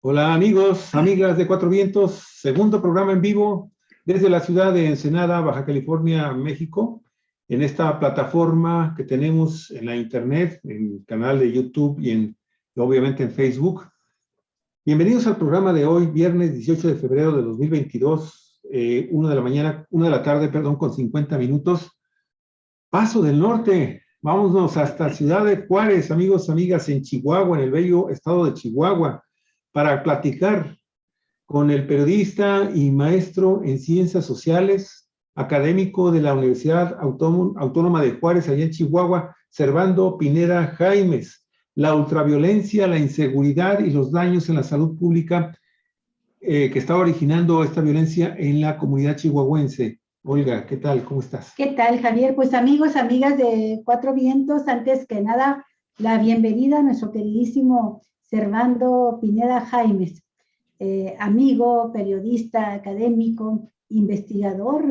Hola amigos, amigas de Cuatro Vientos, segundo programa en vivo desde la ciudad de Ensenada, Baja California, México, en esta plataforma que tenemos en la internet, en el canal de YouTube y obviamente en Facebook. Bienvenidos al programa de hoy, viernes 18 de febrero de 2022, 1 de la tarde, con 50 minutos. Paso del Norte, vámonos hasta Ciudad de Juárez, amigos, amigas, en Chihuahua, en el bello estado de Chihuahua, para platicar con el periodista y maestro en ciencias sociales, académico de la Universidad Autónoma de Juárez, allá en Chihuahua, Servando Pineda Jaimes. La ultraviolencia, la inseguridad y los daños en la salud pública que está originando esta violencia en la comunidad chihuahuense. Olga, ¿qué tal? ¿Cómo estás? ¿Qué tal, Javier? Pues amigos, amigas de Cuatro Vientos, antes que nada, la bienvenida a nuestro queridísimo Servando Pineda Jaimes, amigo, periodista, académico, investigador,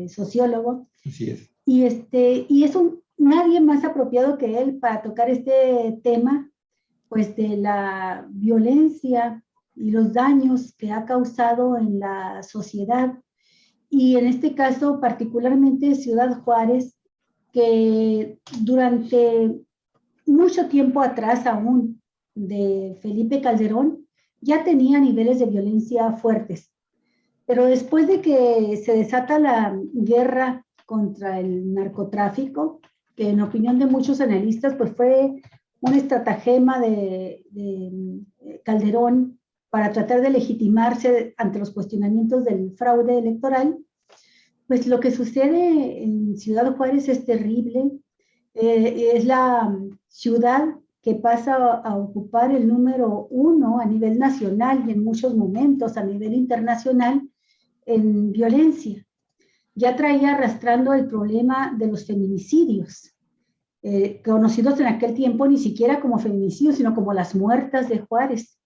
sociólogo. Así es. Y es nadie más apropiado que él para tocar este tema, pues de la violencia y los daños que ha causado en la sociedad. Y en este caso, particularmente Ciudad Juárez, que durante mucho tiempo atrás aún de Felipe Calderón, ya tenía niveles de violencia fuertes. Pero después de que se desata la guerra contra el narcotráfico, que en opinión de muchos analistas, pues fue un estratagema de Calderón para tratar de legitimarse ante los cuestionamientos del fraude electoral, pues lo que sucede en Ciudad Juárez es terrible. Es la ciudad que pasa a ocupar el número 1 a nivel nacional y en muchos momentos a nivel internacional en violencia. Ya traía arrastrando el problema de los feminicidios, conocidos en aquel tiempo ni siquiera como feminicidios, sino como las muertas de Juárez.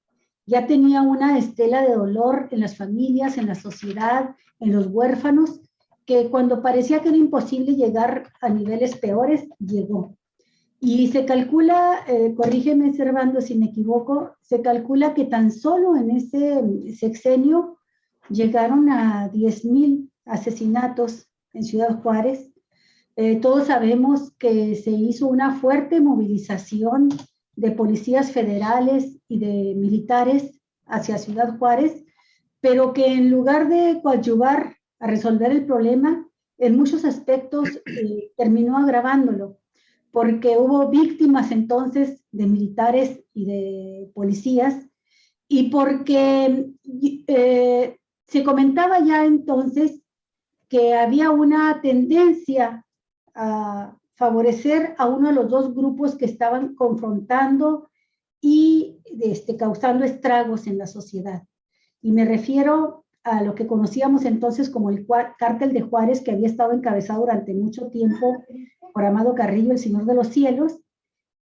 Ya tenía una estela de dolor en las familias, en la sociedad, en los huérfanos, que cuando parecía que era imposible llegar a niveles peores, llegó. Y se calcula, corrígeme Servando si me equivoco, se calcula que tan solo en ese sexenio llegaron a 10,000 asesinatos en Ciudad Juárez. Todos sabemos que se hizo una fuerte movilización de policías federales y de militares hacia Ciudad Juárez, pero que en lugar de coadyuvar a resolver el problema, en muchos aspectos terminó agravándolo, porque hubo víctimas entonces de militares y de policías, y porque se comentaba ya entonces que había una tendencia a favorecer a uno de los dos grupos que estaban confrontando y causando estragos en la sociedad. Y me refiero a lo que conocíamos entonces como el Cártel de Juárez, que había estado encabezado durante mucho tiempo por Amado Carrillo, el Señor de los Cielos,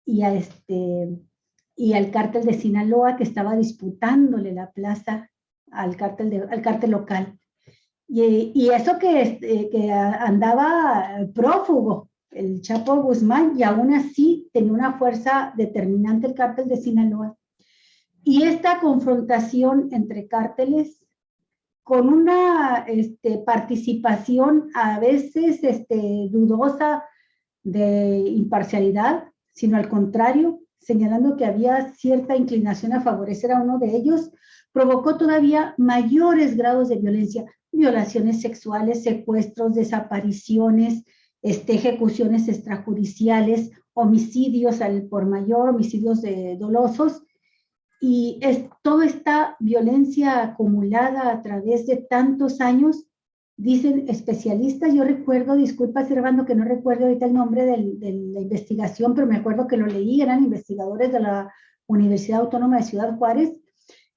y al Cártel de Sinaloa, que estaba disputándole la plaza al cártel local. Y eso que andaba prófugo, el Chapo Guzmán, y aún así tenía una fuerza determinante el Cártel de Sinaloa. Y esta confrontación entre cárteles, con una participación a veces dudosa de imparcialidad, sino al contrario, señalando que había cierta inclinación a favorecer a uno de ellos, provocó todavía mayores grados de violencia, violaciones sexuales, secuestros, desapariciones, ejecuciones extrajudiciales, homicidios al por mayor, homicidios dolosos, y toda esta violencia acumulada a través de tantos años, dicen especialistas. Yo recuerdo, disculpa Servando que no recuerdo ahorita el nombre de la investigación, pero me acuerdo que lo leí, eran investigadores de la Universidad Autónoma de Ciudad Juárez.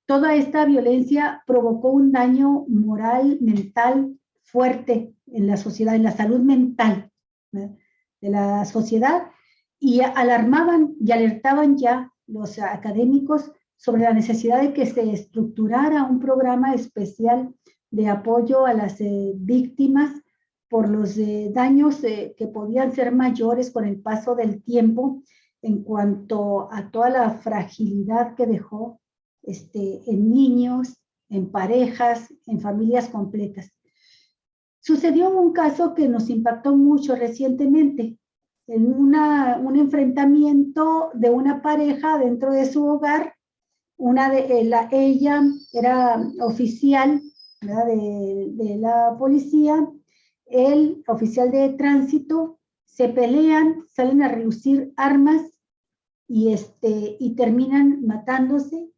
Toda esta violencia provocó un daño moral, mental fuerte en la sociedad, en la salud mental, ¿verdad?, de la sociedad, y alarmaban y alertaban ya los académicos sobre la necesidad de que se estructurara un programa especial de apoyo a las víctimas por los daños que podían ser mayores con el paso del tiempo en cuanto a toda la fragilidad que dejó en niños, en parejas, en familias completas. Sucedió un caso que nos impactó mucho recientemente, en un enfrentamiento de una pareja dentro de su hogar. Ella era oficial, ¿verdad?, de la policía, el oficial de tránsito, se pelean, salen a relucir armas y terminan matándose.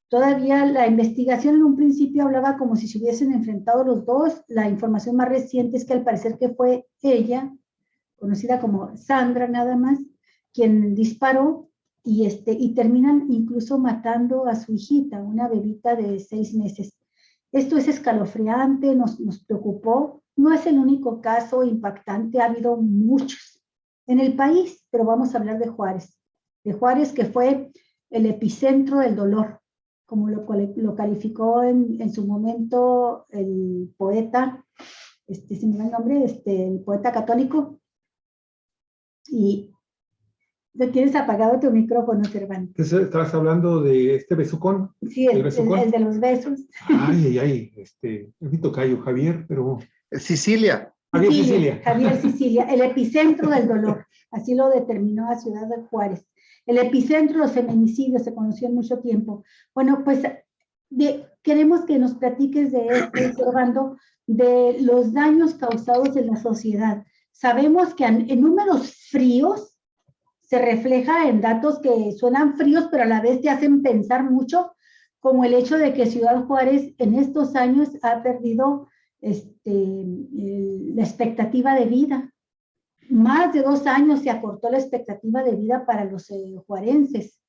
Todavía la investigación en un principio hablaba como si se hubiesen enfrentado los dos. La información más reciente es que al parecer que fue ella, conocida como Sandra nada más, quien disparó y terminan incluso matando a su hijita, una bebita de 6 meses. Esto es escalofriante, nos preocupó. No es el único caso impactante, ha habido muchos en el país, pero vamos a hablar de Juárez que fue el epicentro del dolor, como lo calificó en su momento el poeta, se me va el nombre, el poeta católico. Y tienes apagado tu micrófono, Cervantes. ¿Estabas hablando de este besucón? Sí, el de los besos. Ay, es mi tocayo, Javier, pero... Sicilia. Javier Sicilia, el epicentro del dolor, así lo determinó la ciudad de Juárez. El epicentro de los feminicidios se conoció en mucho tiempo. Bueno, pues queremos que nos platiques de esto, Orlando, de los daños causados en la sociedad. Sabemos que en números fríos se refleja en datos que suenan fríos, pero a la vez te hacen pensar mucho, como el hecho de que Ciudad Juárez en estos años ha perdido la expectativa de vida. Más de 2 años se acortó la expectativa de vida para los juarenses.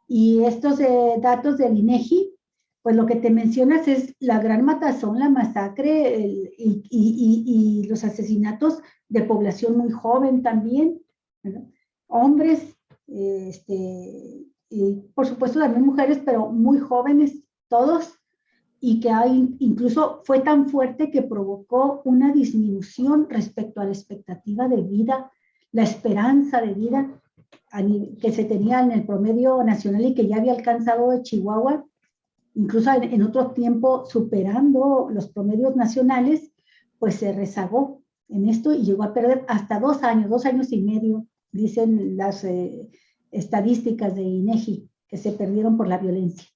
Y estos datos del INEGI, pues lo que te mencionas es la gran matazón, la masacre y los asesinatos de población muy joven también, ¿verdad? Hombres, y por supuesto también mujeres, pero muy jóvenes todos, y que incluso fue tan fuerte que provocó una disminución respecto a la expectativa de vida, la esperanza de vida que se tenía en el promedio nacional y que ya había alcanzado de Chihuahua, incluso en otro tiempo superando los promedios nacionales, pues se rezagó en esto y llegó a perder hasta 2 años, 2 años y medio, dicen las estadísticas de INEGI, que se perdieron por la violencia.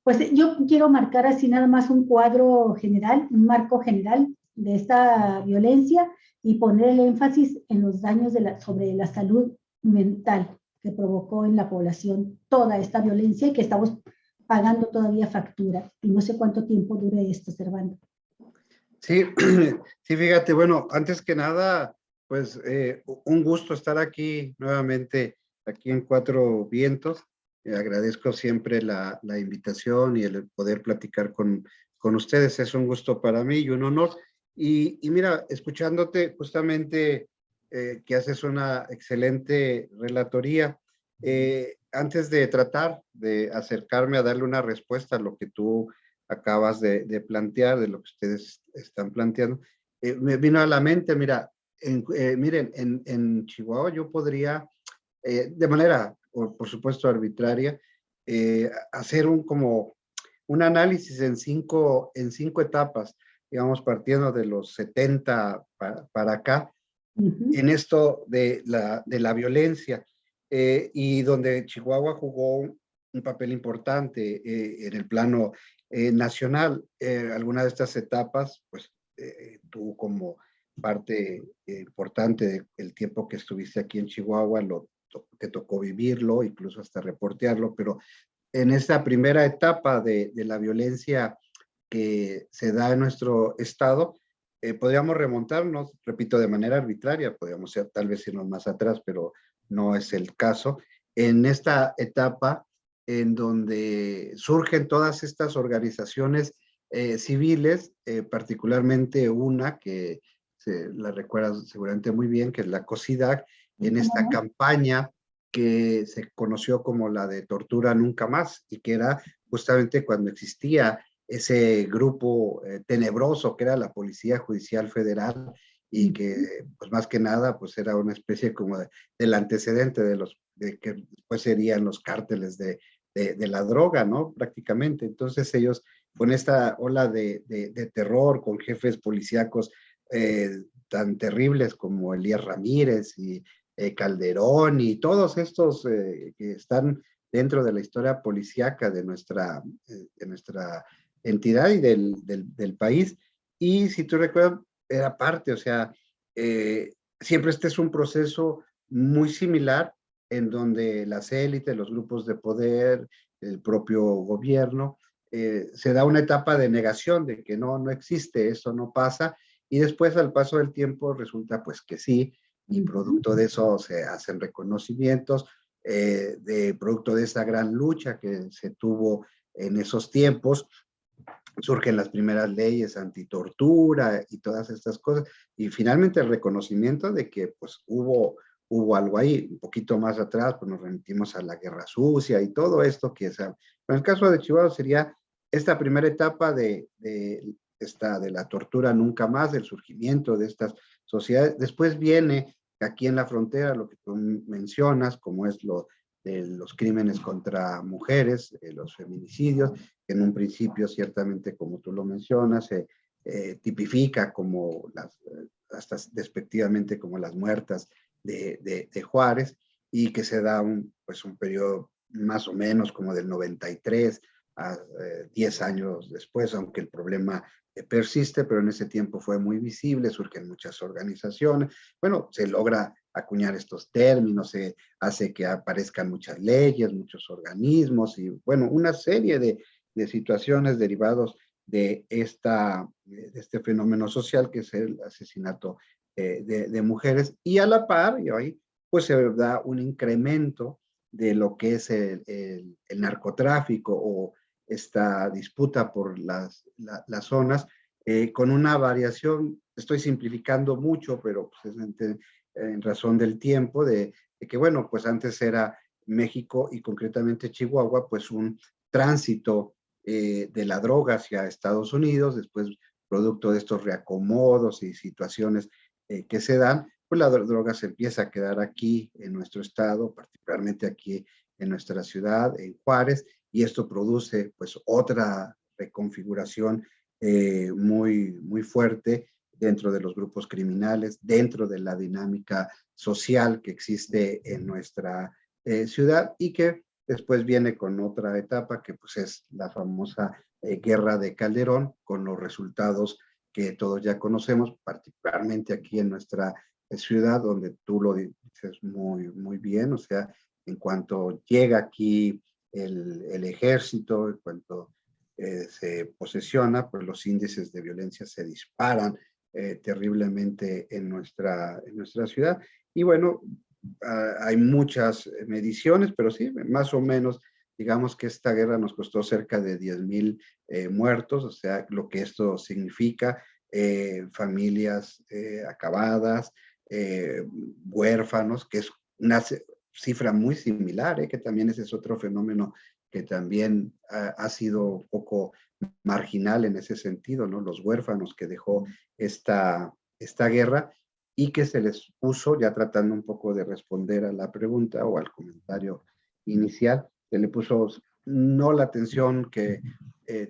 Pues yo quiero marcar así nada más un cuadro general, un marco general de esta violencia y poner el énfasis en los daños sobre la salud mental que provocó en la población toda esta violencia y que estamos pagando todavía factura. Y no sé cuánto tiempo dure esto, Servando. Sí, sí, fíjate, bueno, antes que nada, pues un gusto estar aquí nuevamente, aquí en Cuatro Vientos. Agradezco siempre la invitación y el poder platicar con ustedes. Es un gusto para mí y un honor. Y mira, escuchándote justamente que haces una excelente relatoría, antes de tratar de acercarme a darle una respuesta a lo que tú acabas de plantear, de lo que ustedes están planteando, me vino a la mente, mira, miren, en Chihuahua yo podría, de manera, por supuesto, arbitraria, hacer como un análisis en cinco etapas, digamos, partiendo de los 70 para acá, en esto de la violencia, y donde Chihuahua jugó un papel importante en el plano nacional. Alguna de estas etapas, pues, tú como parte importante del tiempo que estuviste aquí en Chihuahua, te tocó vivirlo, incluso hasta reportearlo, pero en esta primera etapa de la violencia que se da en nuestro estado, podríamos remontarnos, repito, de manera arbitraria, podríamos tal vez irnos más atrás, pero no es el caso, en esta etapa en donde surgen todas estas organizaciones civiles, particularmente una que la recuerdas seguramente muy bien, que es la COSIDAC, en esta campaña que se conoció como la de Tortura Nunca Más, y que era justamente cuando existía ese grupo tenebroso que era la Policía Judicial Federal, y que pues más que nada pues era una especie como del antecedente de que después serían los cárteles de de la droga, ¿no? Prácticamente. Entonces ellos, con esta ola de terror, con jefes policíacos tan terribles como Elías Ramírez y Calderón y todos estos que están dentro de la historia policíaca de nuestra entidad y del país. Y si tú recuerdas, era parte, o sea, siempre este es un proceso muy similar en donde las élites, los grupos de poder, el propio gobierno, se da una etapa de negación de que no existe, eso no pasa, y después al paso del tiempo resulta pues que sí, y producto de eso se hacen reconocimientos, de producto de esa gran lucha que se tuvo en esos tiempos, surgen las primeras leyes antitortura y todas estas cosas, y finalmente el reconocimiento de que pues hubo algo ahí. Un poquito más atrás pues nos remitimos a la Guerra Sucia y todo esto que es, en el caso de Chihuahua sería esta primera etapa de la tortura nunca más, del surgimiento de estas sociedades. Después viene aquí en la frontera lo que tú mencionas, como es lo de los crímenes contra mujeres, los feminicidios, que en un principio ciertamente, como tú lo mencionas, se tipifica como hasta despectivamente como las muertas de Juárez, y que se da pues un periodo más o menos como del 93 a 10 años después, aunque el problema persiste, pero en ese tiempo fue muy visible, surgen muchas organizaciones, bueno, se logra acuñar estos términos, se hace que aparezcan muchas leyes, muchos organismos y, bueno, una serie de situaciones derivados de este fenómeno social que es el asesinato de mujeres, y a la par, y ahí pues se da un incremento de lo que es el narcotráfico o esta disputa por las zonas, con una variación, estoy simplificando mucho, pero pues es en razón del tiempo, de que bueno, pues antes era México y concretamente Chihuahua, pues un tránsito de la droga hacia Estados Unidos, después producto de estos reacomodos y situaciones que se dan, pues la droga se empieza a quedar aquí en nuestro estado, particularmente aquí en nuestra ciudad, en Juárez, y esto produce pues otra reconfiguración muy fuerte dentro de los grupos criminales, dentro de la dinámica social que existe en nuestra ciudad, y que después viene con otra etapa que pues es la famosa guerra de Calderón, con los resultados que todos ya conocemos, particularmente aquí en nuestra ciudad, donde tú lo dices muy bien, o sea, en cuanto llega aquí el ejército, en cuanto se posesiona, pues los índices de violencia se disparan terriblemente en nuestra ciudad. Y bueno, hay muchas mediciones, pero sí, más o menos, digamos que esta guerra nos costó cerca de 10,000 muertos, o sea, lo que esto significa, familias acabadas, huérfanos, que es una cifra muy similar, que también ese es otro fenómeno que también ha sido un poco marginal en ese sentido, ¿no? Los huérfanos que dejó esta guerra, y que se les puso, ya tratando un poco de responder a la pregunta o al comentario inicial, se le puso no la atención que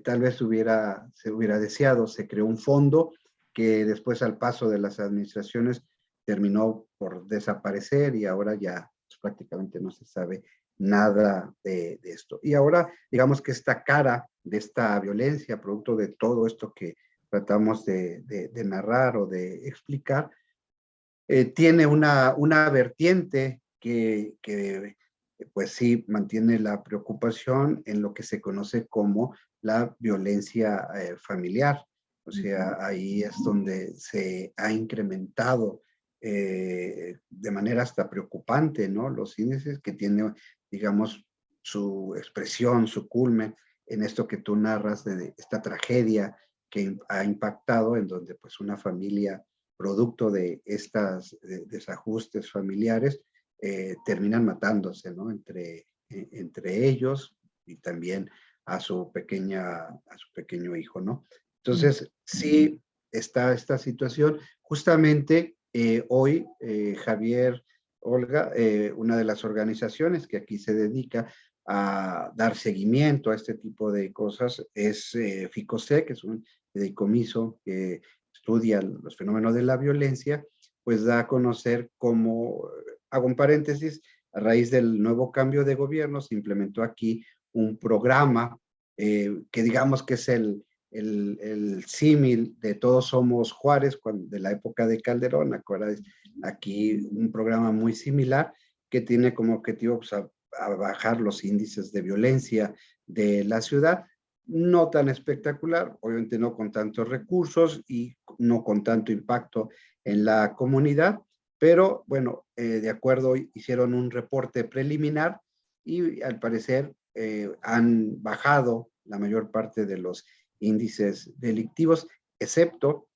tal vez se hubiera deseado. Se creó un fondo que después, al paso de las administraciones, terminó por desaparecer, y ahora ya pues, prácticamente no se sabe nada de esto. Y ahora, digamos que esta cara de esta violencia, producto de todo esto que tratamos de narrar o de explicar, tiene una vertiente que pues sí mantiene la preocupación en lo que se conoce como la violencia familiar. O sea, ahí es donde se ha incrementado de manera hasta preocupante, ¿no? Los índices que tiene, digamos, su expresión, su culmen en esto que tú narras de esta tragedia que ha impactado, en donde pues una familia producto de estos desajustes familiares, terminan matándose, ¿no? Entre ellos, y también a su pequeño hijo, ¿no? Entonces, sí está esta situación. Justamente hoy, Javier, Olga, una de las organizaciones que aquí se dedica a dar seguimiento a este tipo de cosas es FICOSE, que es un fideicomiso que estudia los fenómenos de la violencia, pues da a conocer cómo, hago un paréntesis, a raíz del nuevo cambio de gobierno se implementó aquí un programa que digamos que es el símil de Todos Somos Juárez, de la época de Calderón. Acuérdense, aquí un programa muy similar que tiene como objetivo pues, a bajar los índices de violencia de la ciudad, no tan espectacular, obviamente no con tantos recursos y no con tanto impacto en la comunidad, pero bueno, de acuerdo, hicieron un reporte preliminar y al parecer han bajado la mayor parte de los índices delictivos, excepto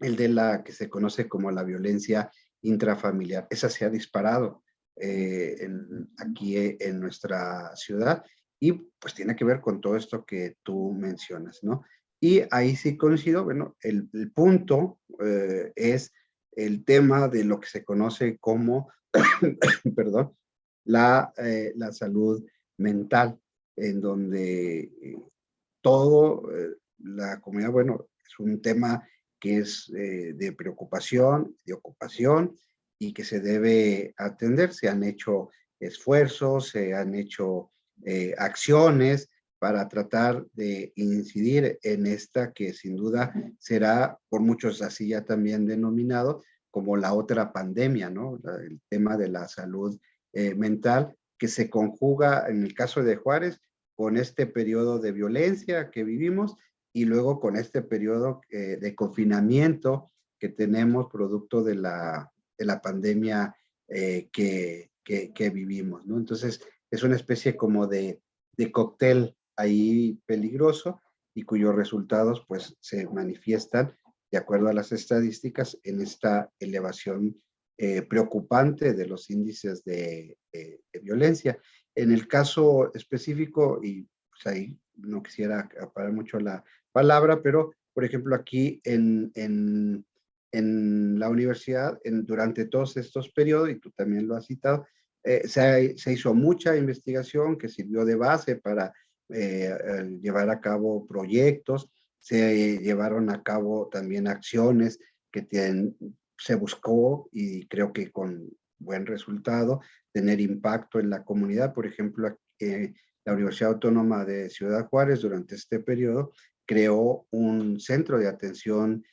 el de la que se conoce como la violencia intrafamiliar. Esa se ha disparado aquí en nuestra ciudad y pues tiene que ver con todo esto que tú mencionas, ¿no? Y ahí sí coincido, bueno, el punto es el tema de lo que se conoce como, perdón, la salud mental, en donde todo la comunidad, bueno, es un tema que es de preocupación, de ocupación y que se debe atender. Se han hecho esfuerzos, se han hecho acciones para tratar de incidir en esta que sin duda será por muchos así ya también denominado como la otra pandemia, ¿no? El tema de la salud mental que se conjuga en el caso de Juárez con este periodo de violencia que vivimos y luego con este periodo de confinamiento que tenemos producto de la pandemia que vivimos, ¿no? Entonces, es una especie como de cóctel ahí peligroso y cuyos resultados pues se manifiestan de acuerdo a las estadísticas en esta elevación preocupante de los índices de violencia. En el caso específico, y pues ahí no quisiera acaparar mucho la palabra, pero por ejemplo aquí en la universidad, durante todos estos periodos, y tú también lo has citado, se hizo mucha investigación que sirvió de base para llevar a cabo proyectos, se llevaron a cabo también acciones que se buscó y creo que con buen resultado, tener impacto en la comunidad. Por ejemplo, la Universidad Autónoma de Ciudad Juárez durante este periodo creó un centro de atención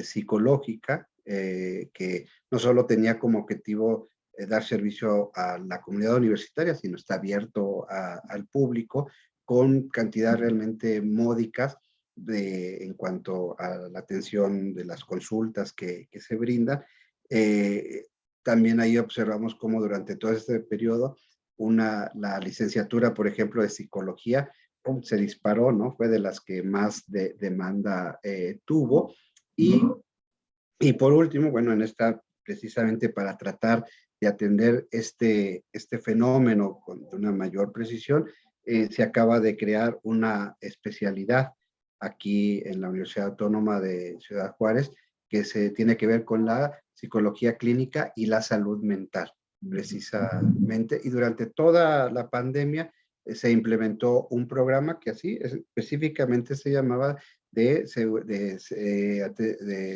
psicológica que no solo tenía como objetivo dar servicio a la comunidad universitaria, sino está abierto al público con cantidades realmente módicas en cuanto a la atención de las consultas que se brindan. También ahí observamos cómo durante todo este periodo la licenciatura, por ejemplo, de psicología, se disparó, ¿no? Fue de las que más demanda tuvo. Y por último, bueno, en esta, precisamente para tratar de atender este fenómeno con una mayor precisión, se acaba de crear una especialidad aquí en la Universidad Autónoma de Ciudad Juárez que se tiene que ver con la psicología clínica y la salud mental, precisamente. Y durante toda la pandemia se implementó un programa que así específicamente se llamaba de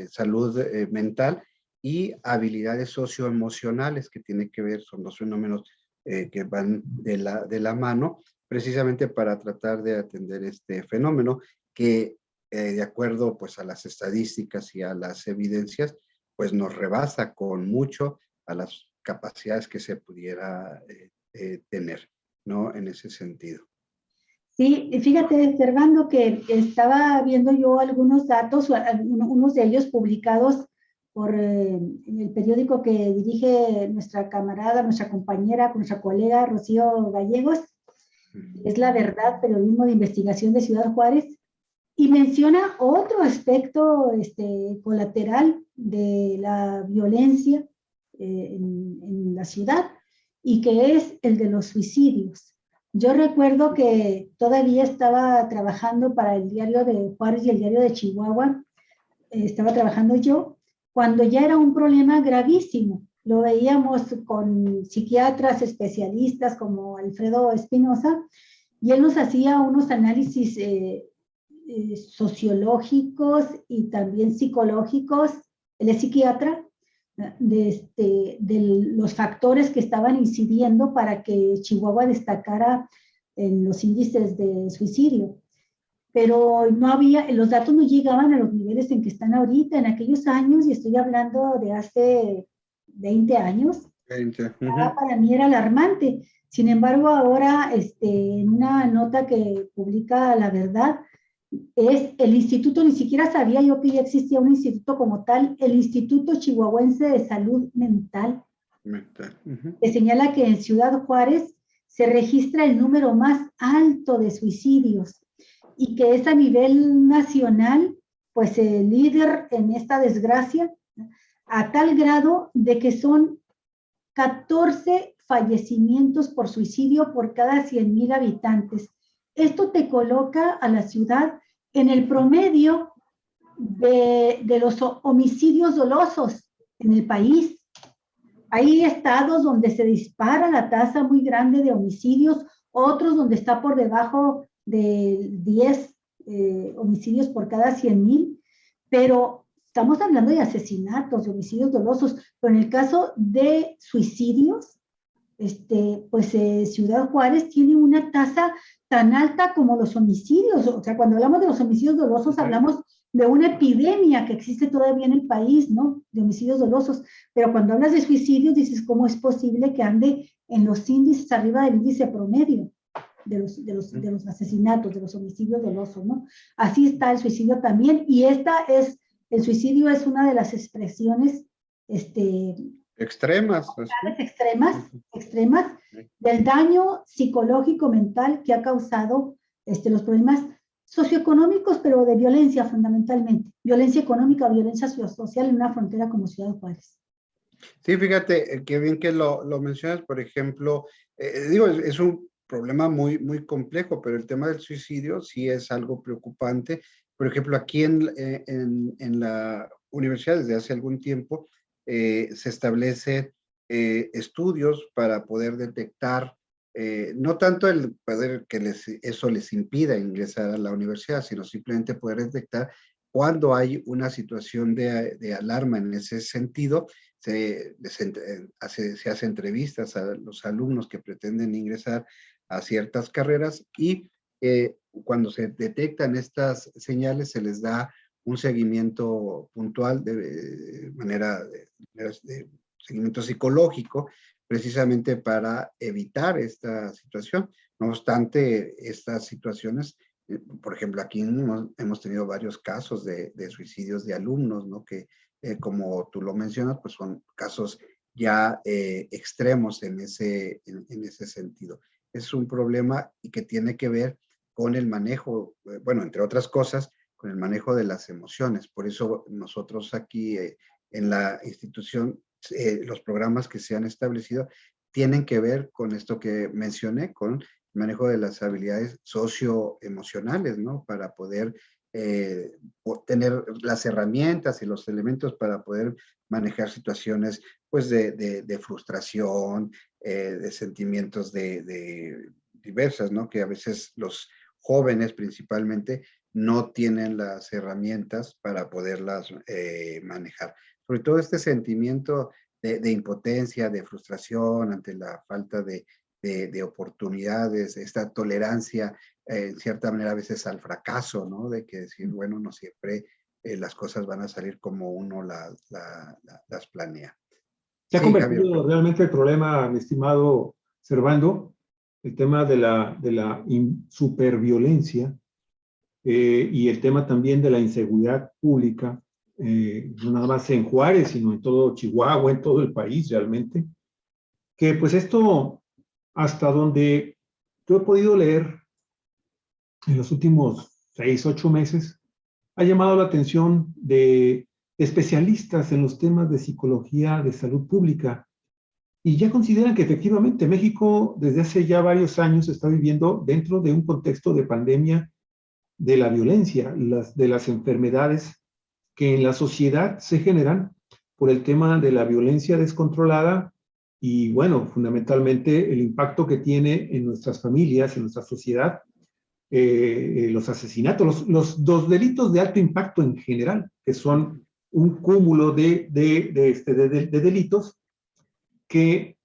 salud mental y habilidades socioemocionales que tiene que ver, son dos fenómenos que van de la mano, precisamente para tratar de atender este fenómeno que de acuerdo pues a las estadísticas y a las evidencias, pues nos rebasa con mucho a las capacidades que se pudiera tener, ¿no? En ese sentido. Sí, fíjate, Servando, que estaba viendo yo algunos datos, unos de ellos publicados por el periódico que dirige nuestra camarada, nuestra compañera, nuestra colega Rocío Gallegos, es La Verdad, periodismo de investigación de Ciudad Juárez, y menciona otro aspecto colateral de la violencia en la ciudad, y que es el de los suicidios. Yo recuerdo que todavía estaba trabajando para el diario de Juárez y el diario de Chihuahua, estaba trabajando yo, cuando ya era un problema gravísimo lo veíamos con psiquiatras especialistas como Alfredo Espinosa, y él nos hacía unos análisis sociológicos y también psicológicos, él es psiquiatra, de los factores que estaban incidiendo para que Chihuahua destacara en los índices de suicidio. Pero no había, los datos no llegaban a los niveles en que están ahorita, en aquellos años, y estoy hablando de hace 20 años, 20. para mí era alarmante. Sin embargo, ahora, en una nota que publica La Verdad, es el instituto, ni siquiera sabía yo que ya existía un instituto como tal, el Instituto Chihuahuense de Salud Mental, que señala que en Ciudad Juárez se registra el número más alto de suicidios y que es a nivel nacional, pues el líder en esta desgracia, a tal grado de que son 14 fallecimientos por suicidio por cada 100,000 habitantes. Esto te coloca a la ciudad en el promedio de los homicidios dolosos en el país. Hay estados donde se dispara la tasa muy grande de homicidios, otros donde está por debajo de 10 homicidios por cada 100,000, pero estamos hablando de asesinatos, de homicidios dolosos, pero en el caso de suicidios, pues Ciudad Juárez tiene una tasa tan alta como los homicidios. O sea, cuando hablamos de los homicidios dolosos, hablamos de una epidemia que existe todavía en el país, ¿no? De homicidios dolosos. Pero cuando hablas de suicidios, dices, ¿cómo es posible que ande en los índices arriba del índice promedio de los asesinatos, de los homicidios dolosos, ¿no? Así está el suicidio también, y el suicidio es una de las expresiones, extremas del daño psicológico mental que ha causado los problemas socioeconómicos, pero de violencia fundamentalmente, violencia económica, violencia social en una frontera como Ciudad Juárez. Sí, fíjate, qué bien que lo mencionas, por ejemplo, digo, es un problema muy, muy complejo, pero el tema del suicidio sí es algo preocupante. Por ejemplo, aquí en la universidad desde hace algún tiempo se establecen estudios para poder detectar, no tanto el poder que eso les impida ingresar a la universidad, sino simplemente poder detectar cuando hay una situación de alarma en ese sentido. Se hace entrevistas a los alumnos que pretenden ingresar a ciertas carreras y cuando se detectan estas señales se les da un seguimiento puntual de seguimiento psicológico, precisamente para evitar esta situación. No obstante, estas situaciones, por ejemplo, aquí hemos tenido varios casos de suicidios de alumnos, ¿no? Que como tú lo mencionas, pues son casos ya extremos en ese sentido. Es un problema y que tiene que ver con el manejo, bueno, entre otras cosas, con el manejo de las emociones. Por eso nosotros aquí en la institución, los programas que se han establecido tienen que ver con esto que mencioné, con el manejo de las habilidades socioemocionales, ¿no? Para poder tener las herramientas y los elementos para poder manejar situaciones, pues, de frustración, de sentimientos de diversas, ¿no? Que a veces los jóvenes principalmente no tienen las herramientas para poderlas manejar. Sobre todo este sentimiento de impotencia, de frustración ante la falta de oportunidades, esta tolerancia, en cierta manera a veces al fracaso, ¿no? De que decir, bueno, no siempre las cosas van a salir como uno las planea. Se ha Sí, convertido Javier. realmente el problema, mi estimado Servando, el tema de la superviolencia y el tema también de la inseguridad pública, no nada más en Juárez, sino en todo Chihuahua, en todo el país realmente, que pues esto, hasta donde yo he podido leer en los últimos 6, 8 meses, ha llamado la atención de especialistas en los temas de psicología de salud pública, y ya consideran que efectivamente México desde hace ya varios años está viviendo dentro de un contexto de pandemia de la violencia, de las enfermedades que en la sociedad se generan por el tema de la violencia descontrolada y, bueno, fundamentalmente el impacto que tiene en nuestras familias, en nuestra sociedad, los asesinatos, los delitos de alto impacto en general, que son un cúmulo de delitos que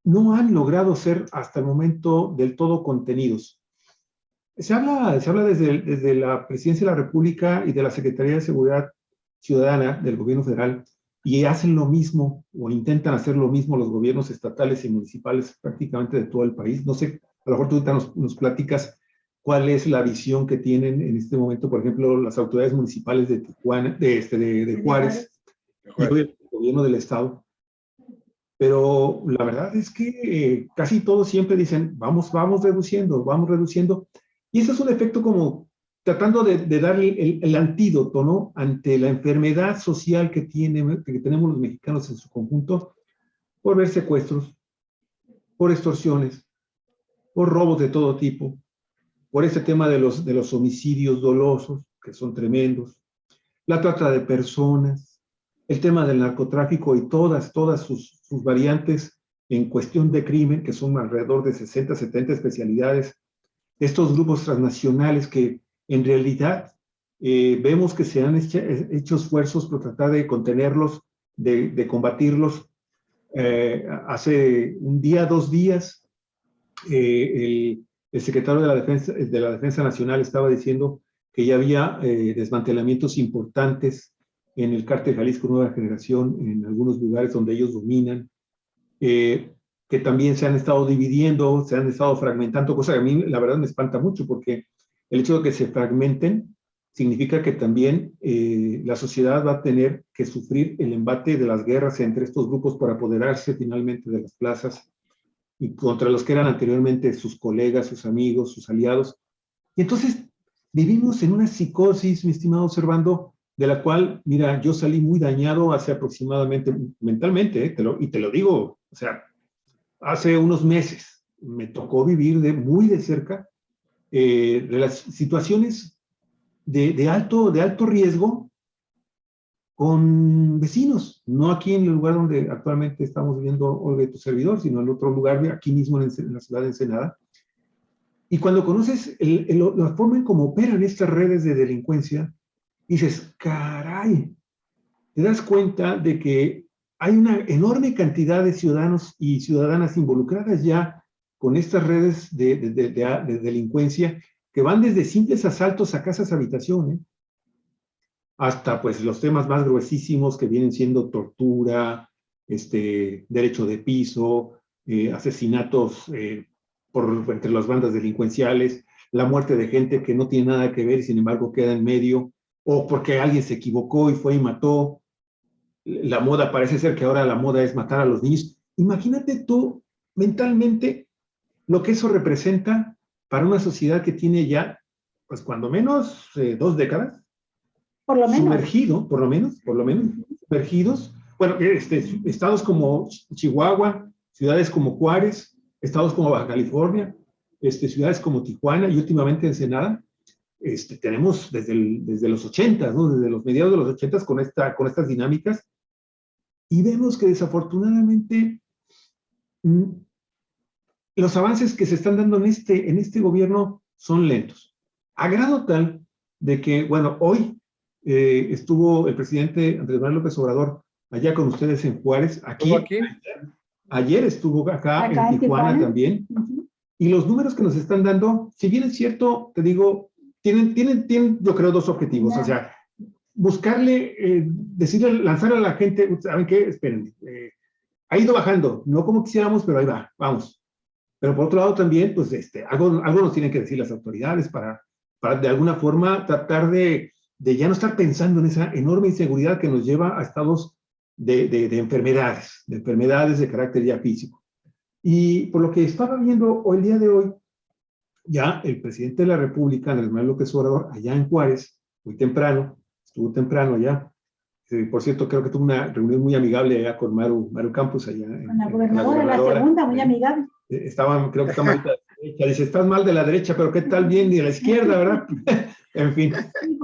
no han logrado ser hasta el momento del todo contenidos. Se habla desde la Presidencia de la República y de la Secretaría de Seguridad Ciudadana del Gobierno Federal, y hacen lo mismo o intentan hacer lo mismo los gobiernos estatales y municipales prácticamente de todo el país. No sé, a lo mejor tú ahorita nos platicas cuál es la visión que tienen en este momento, por ejemplo, las autoridades municipales de Tijuana, de Juárez, y el gobierno del estado. Pero la verdad es que casi todos siempre dicen, vamos reduciendo. Y ese es un efecto como tratando de darle el antídoto, ¿no? Ante la enfermedad social que tenemos los mexicanos en su conjunto, por ver secuestros, por extorsiones, por robos de todo tipo, por ese tema de los homicidios dolosos, que son tremendos, la trata de personas, el tema del narcotráfico y todas sus variantes en cuestión de crimen, que son alrededor de 60, 70 especialidades, estos grupos transnacionales que en realidad vemos que se han hecho esfuerzos por tratar de contenerlos, de combatirlos. Hace un día, 2 días, el secretario de la Defensa Nacional estaba diciendo que ya había desmantelamientos importantes en el Cártel Jalisco Nueva Generación, en algunos lugares donde ellos dominan, que también se han estado dividiendo, se han estado fragmentando, cosa que a mí la verdad me espanta mucho, porque el hecho de que se fragmenten significa que también la sociedad va a tener que sufrir el embate de las guerras entre estos grupos para apoderarse finalmente de las plazas y contra los que eran anteriormente sus colegas, sus amigos, sus aliados. Y entonces vivimos en una psicosis, mi estimado Servando, de la cual, mira, yo salí muy dañado hace aproximadamente, mentalmente, y te lo digo, o sea, hace unos meses me tocó vivir muy de cerca de las situaciones de alto riesgo con vecinos, no aquí en el lugar donde actualmente estamos viviendo Olga y tu servidor, sino en otro lugar, aquí mismo en la ciudad de Ensenada. Y cuando conoces la forma en cómo operan estas redes de delincuencia, dices, caray, te das cuenta de que hay una enorme cantidad de ciudadanos y ciudadanas involucradas ya con estas redes de delincuencia que van desde simples asaltos a casas habitación, hasta pues los temas más gruesísimos que vienen siendo tortura, derecho de piso, asesinatos entre las bandas delincuenciales, la muerte de gente que no tiene nada que ver y sin embargo queda en medio, o porque alguien se equivocó y fue y mató. La moda, parece ser que ahora la moda es matar a los niños. Imagínate tú mentalmente lo que eso representa para una sociedad que tiene ya, pues cuando menos 2 décadas, por lo menos, sumergidos. Bueno, estados como Chihuahua, ciudades como Juárez, estados como Baja California, ciudades como Tijuana y últimamente Ensenada, tenemos desde los 80, ¿no? Desde los mediados de los 80 con estas dinámicas, y vemos que desafortunadamente los avances que se están dando en este gobierno son lentos, a grado tal de que, bueno, hoy estuvo el presidente Andrés Manuel López Obrador allá con ustedes en Juárez, aquí. Ayer estuvo acá en Tijuana también, y los números que nos están dando, si bien es cierto, te digo, tienen yo creo 2 objetivos, o sea, buscarle, lanzar a la gente, ¿saben qué? Esperen, ha ido bajando, no como quisiéramos, pero ahí va, vamos. Pero por otro lado también, pues algo nos tienen que decir las autoridades para de alguna forma tratar de ya no estar pensando en esa enorme inseguridad que nos lleva a estados de enfermedades de carácter ya físico. Y por lo que estaba viendo el día de hoy, ya el presidente de la República, Andrés Manuel López Obrador, allá en Juárez, estuvo temprano allá. Por cierto, creo que tuvo una reunión muy amigable allá con Maru Campos allá. Con la gobernadora, la segunda, muy amigable. Creo que está mal de la derecha. Dice, estás mal de la derecha, pero ¿qué tal bien de la izquierda, verdad? En fin.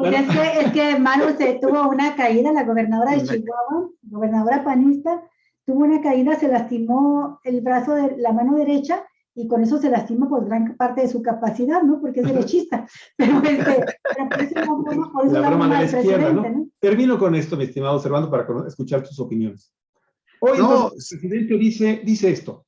Pues es que Maru se tuvo una caída, la gobernadora de Chihuahua, gobernadora panista, tuvo una caída, se lastimó el brazo de la mano derecha y con eso se lastima pues gran parte de su capacidad, ¿no? Porque es derechista. Pero, pero por eso la broma de la izquierda, ¿no? ¿no? Termino con esto, mi estimado Servando, para escuchar tus opiniones. Hoy No, entonces, el presidente dice esto: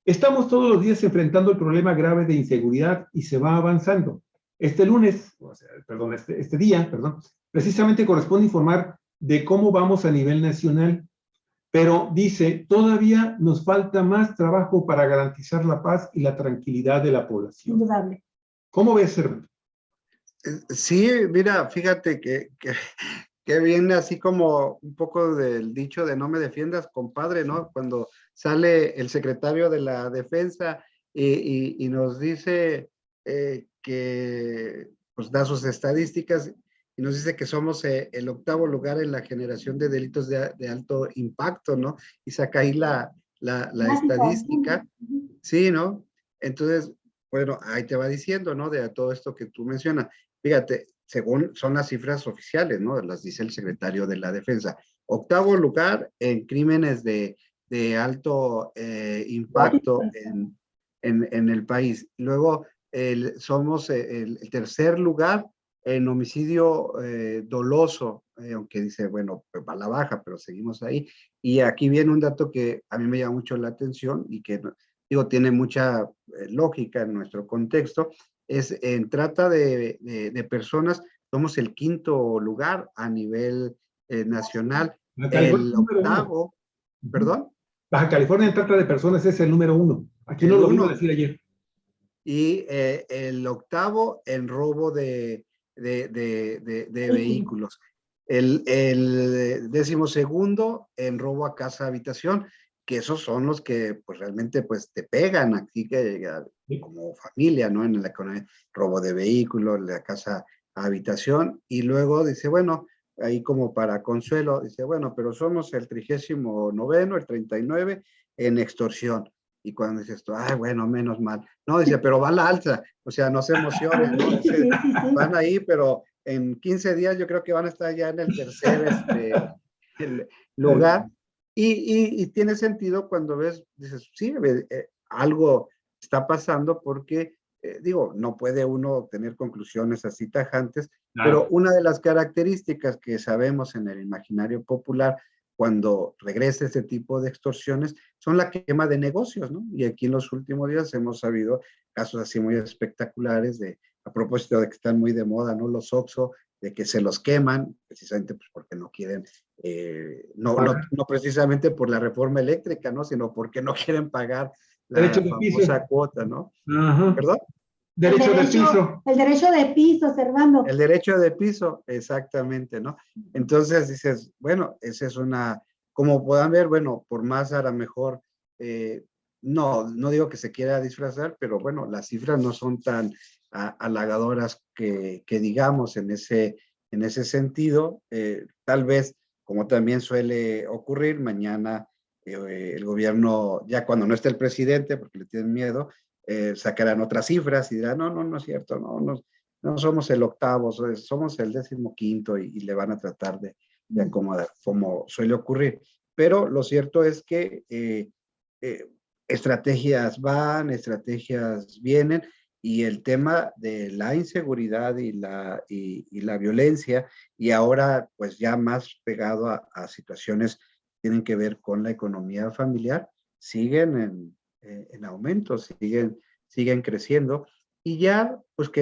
estamos todos los días enfrentando el problema grave de inseguridad y se va avanzando. Este lunes, o sea, perdón, este día, perdón, precisamente corresponde informar de cómo vamos a nivel nacional, pero dice, todavía nos falta más trabajo para garantizar la paz y la tranquilidad de la población. Indudable. ¿Cómo ves, Servando? Sí, mira, fíjate que viene así como un poco del dicho de no me defiendas, compadre, ¿no? Cuando sale el secretario de la Defensa y nos dice que pues da sus estadísticas y nos dice que somos el 8º lugar en la generación de delitos de alto impacto, ¿no? Y saca ahí la estadística, sí, ¿no? Entonces, bueno, ahí te va diciendo, ¿no? De todo esto que tú mencionas. Fíjate, según son las cifras oficiales, ¿no? Las dice el secretario de la Defensa. 8º lugar en crímenes de alto impacto en el país. Luego, somos el 3er lugar en homicidio doloso, aunque dice, bueno, pues va a la baja, pero seguimos ahí. Y aquí viene un dato que a mí me llama mucho la atención y que, digo, tiene mucha lógica en nuestro contexto. Es en trata de personas, somos el 5º lugar a nivel nacional. El 8º, ¿perdón? Baja California en trata de personas es el número 1. Aquí no lo vino a decir ayer. Y el 8º en robo de vehículos. El 12º en robo a casa habitación, que esos son los que pues realmente pues te pegan aquí como familia, ¿no? En la economía, robo de vehículos, la casa habitación, y luego dice, bueno, ahí como para consuelo, dice, bueno, pero somos el 39º, el 39 en extorsión. Y cuando dices tú, ay, bueno, menos mal. No, dice, pero va a la alza, o sea, no se emocionen, ¿no? Dice, van ahí, pero en 15 días yo creo que van a estar ya en el 3er el lugar. Y tiene sentido cuando ves, dices, sí, algo está pasando porque, digo, no puede uno tener conclusiones así tajantes, pero una de las características que sabemos en el imaginario popular cuando regresa ese tipo de extorsiones, son la quema de negocios, ¿no? Y aquí en los últimos días hemos sabido casos así muy espectaculares a propósito de que están muy de moda, ¿no? Los Oxxo, de que se los queman, precisamente pues porque no quieren, no precisamente por la reforma eléctrica, ¿no? Sino porque no quieren pagar la famosa cuota, ¿no? Ajá. ¿Perdón? Derecho de piso. El derecho de piso, Servando. El derecho de piso, exactamente, ¿no? Entonces dices, bueno, esa es como puedan ver, bueno, por más a lo mejor, no digo que se quiera disfrazar, pero bueno, las cifras no son tan halagadoras que digamos en ese sentido. Tal vez, como también suele ocurrir, mañana el gobierno, ya cuando no esté el presidente, porque le tienen miedo, sacarán otras cifras y dirán, no es cierto, no somos el 8º, somos el 15º y le van a tratar de acomodar, como suele ocurrir. Pero lo cierto es que estrategias van, estrategias vienen, y el tema de la inseguridad y la violencia, y ahora pues ya más pegado a situaciones que tienen que ver con la economía familiar, siguen en aumento, siguen creciendo. Y ya, pues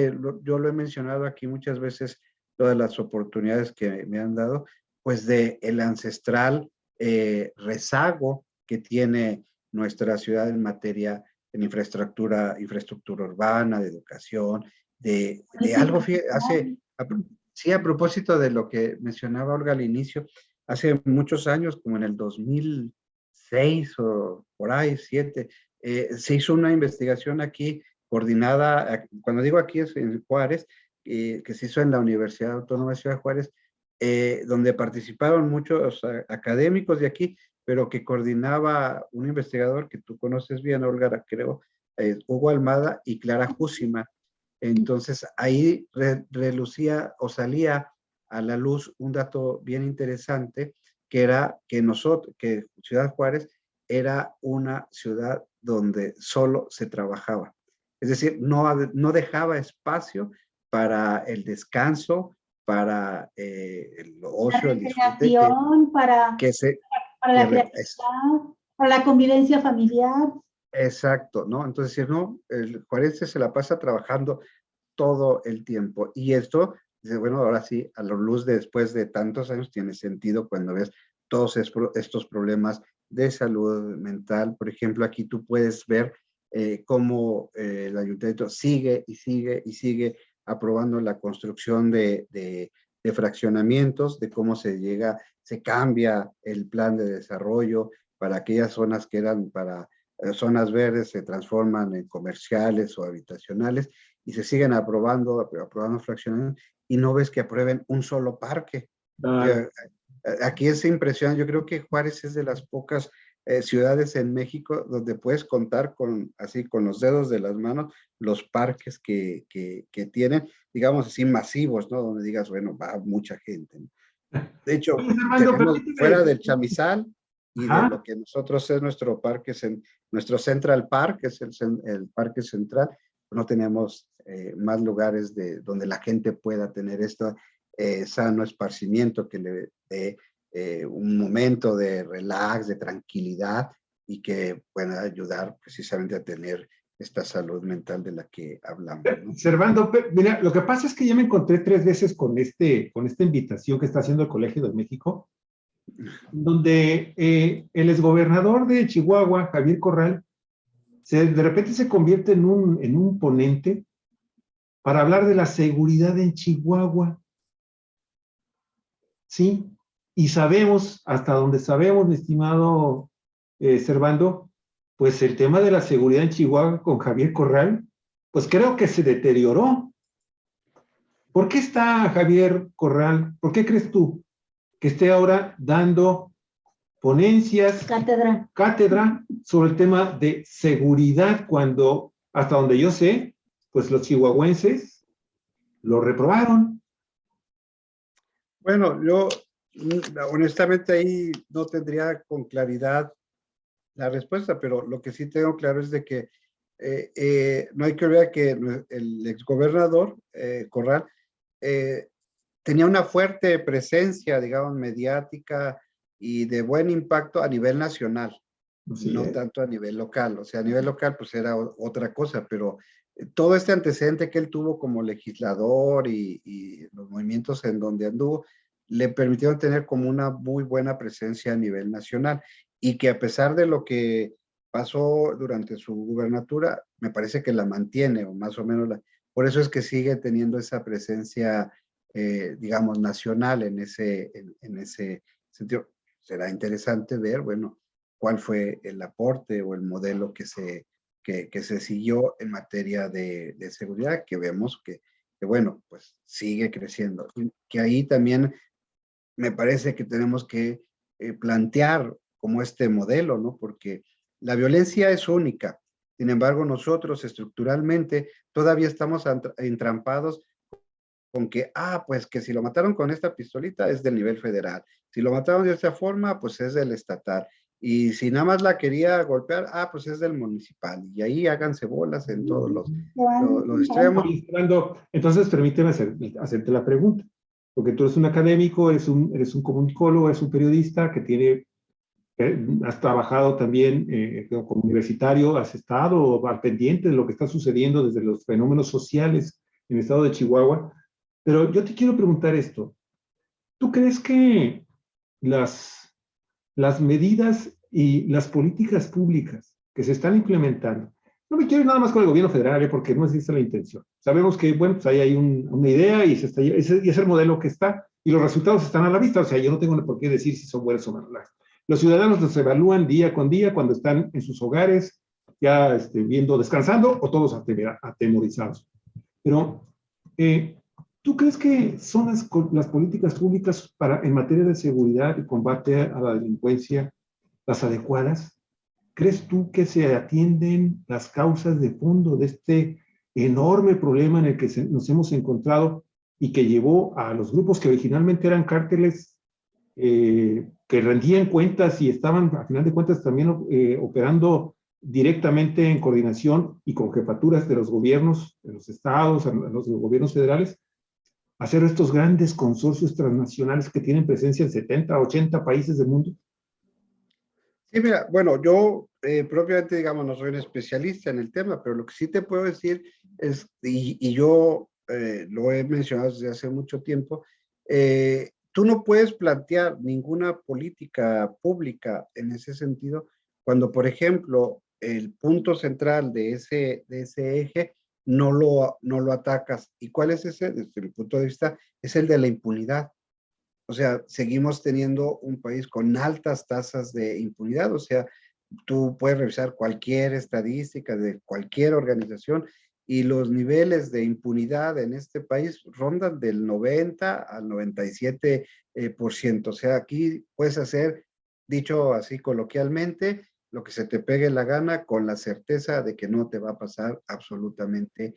yo lo he mencionado aquí muchas veces, todas las oportunidades que me han dado, pues de el ancestral rezago que tiene nuestra ciudad en materia de infraestructura urbana, de educación, de algo, sí, a propósito de lo que mencionaba Olga al inicio, hace muchos años, como en el 2006 o por ahí, 2007, se hizo una investigación aquí coordinada, cuando digo aquí es en Juárez, que se hizo en la Universidad Autónoma de Ciudad Juárez, donde participaron muchos académicos de aquí, pero que coordinaba un investigador que tú conoces bien, Olga, creo, Hugo Almada y Clara Júsima. Entonces ahí relucía o salía a la luz un dato bien interesante, que era que Ciudad Juárez era una ciudad donde solo se trabajaba. Es decir, no dejaba espacio para el descanso, para el La ocio, el disfrute, recreación, que se, para la creatividad, para la convivencia familiar. exacto, ¿no? Entonces, no, el juarense se la pasa trabajando todo el tiempo. Y esto, bueno, ahora sí, a la luz de después de tantos años, tiene sentido cuando ves todos estos problemas de salud mental. Por ejemplo, aquí tú puedes ver cómo el ayuntamiento sigue y sigue y sigue aprobando la construcción de fraccionamientos, de cómo se cambia el plan de desarrollo para aquellas zonas que eran para zonas verdes, se transforman en comerciales o habitacionales, y se siguen aprobando fraccionamientos, y no ves que aprueben un solo parque. Aquí es impresionante. Yo creo que Juárez es de las pocas ciudades en México donde puedes contar así con los dedos de las manos los parques que tienen, digamos así, masivos, ¿no? Donde digas, bueno, va mucha gente, ¿no? De hecho, Oye, Armando, tenemos permíteme. fuera del chamizal y de Ajá. lo que nosotros es nuestro parque, nuestro Central Park, es el parque central, no tenemos más lugares donde la gente pueda tener esto sano esparcimiento que le dé un momento de relax, de tranquilidad, y que pueda ayudar precisamente a tener esta salud mental de la que hablamos, ¿no? Servando, mira, lo que pasa es que ya me encontré 3 veces con esta invitación que está haciendo el Colegio de México, donde el exgobernador de Chihuahua, Javier Corral, de repente se convierte en un ponente para hablar de la seguridad en Chihuahua. ¿Sí? Y sabemos, hasta donde sabemos, mi estimado Servando, pues el tema de la seguridad en Chihuahua con Javier Corral, pues creo que se deterioró. ¿Por qué está Javier Corral? ¿Por qué crees tú que esté ahora dando ponencias, cátedra sobre el tema de seguridad, cuando, hasta donde yo sé, pues los chihuahuenses lo reprobaron? Bueno, yo honestamente ahí no tendría con claridad la respuesta, pero lo que sí tengo claro es de que no hay que olvidar que el exgobernador Corral tenía una fuerte presencia, digamos, mediática y de buen impacto a nivel nacional, no tanto a nivel local. O sea, a nivel local pues era otra cosa, pero todo este antecedente que él tuvo como legislador y los movimientos en donde anduvo, le permitieron tener como una muy buena presencia a nivel nacional, y que a pesar de lo que pasó durante su gubernatura, me parece que la mantiene, o más o menos por eso es que sigue teniendo esa presencia, digamos, nacional en ese sentido. Será interesante ver, bueno, cuál fue el aporte o el modelo que se siguió en materia de seguridad, que vemos que, bueno, pues sigue creciendo. Y que ahí también me parece que tenemos que plantear como este modelo, ¿no? Porque la violencia es única. Sin embargo, nosotros estructuralmente todavía estamos entrampados con que, pues que si lo mataron con esta pistolita es del nivel federal. Si lo mataron de esta forma, pues es del estatal. Y si nada más la quería golpear, pues es del municipal. Y ahí háganse bolas en todos los extremos. Entonces, permíteme hacerte la pregunta. Porque tú eres un académico, eres un comunicólogo, eres un periodista que tiene, has trabajado también como universitario, has estado al pendiente de lo que está sucediendo desde los fenómenos sociales en el estado de Chihuahua. Pero yo te quiero preguntar esto. ¿Tú crees que las medidas y las políticas públicas que se están implementando, no me quiero ir nada más con el gobierno federal, porque no es esa la intención? Sabemos que, bueno, pues ahí hay una idea y es el modelo que está, y los resultados están a la vista. O sea, yo no tengo por qué decir si son buenos o malos. Los ciudadanos los evalúan día con día cuando están en sus hogares, ya descansando, o todos atemorizados. Pero, ¿tú crees que son las políticas públicas en materia de seguridad y combate a la delincuencia las adecuadas? ¿Crees tú que se atienden las causas de fondo de este enorme problema en el que nos hemos encontrado y que llevó a los grupos que originalmente eran cárteles que rendían cuentas y estaban, a final de cuentas, también operando directamente en coordinación y con jefaturas de los gobiernos, de los estados, los gobiernos federales, hacer estos grandes consorcios transnacionales que tienen presencia en 70, 80 países del mundo. Sí, mira, bueno, yo propiamente, digamos, no soy un especialista en el tema, pero lo que sí te puedo decir es, y yo lo he mencionado desde hace mucho tiempo, tú no puedes plantear ninguna política pública en ese sentido cuando, por ejemplo, el punto central de ese eje no lo atacas. ¿Y cuál es ese? Desde mi punto de vista, es el de la impunidad. O sea, seguimos teniendo un país con altas tasas de impunidad. O sea, tú puedes revisar cualquier estadística de cualquier organización y los niveles de impunidad en este país rondan del 90 al 97%. O sea, aquí puedes hacer, dicho así coloquialmente, lo que se te pegue la gana con la certeza de que no te va a pasar absolutamente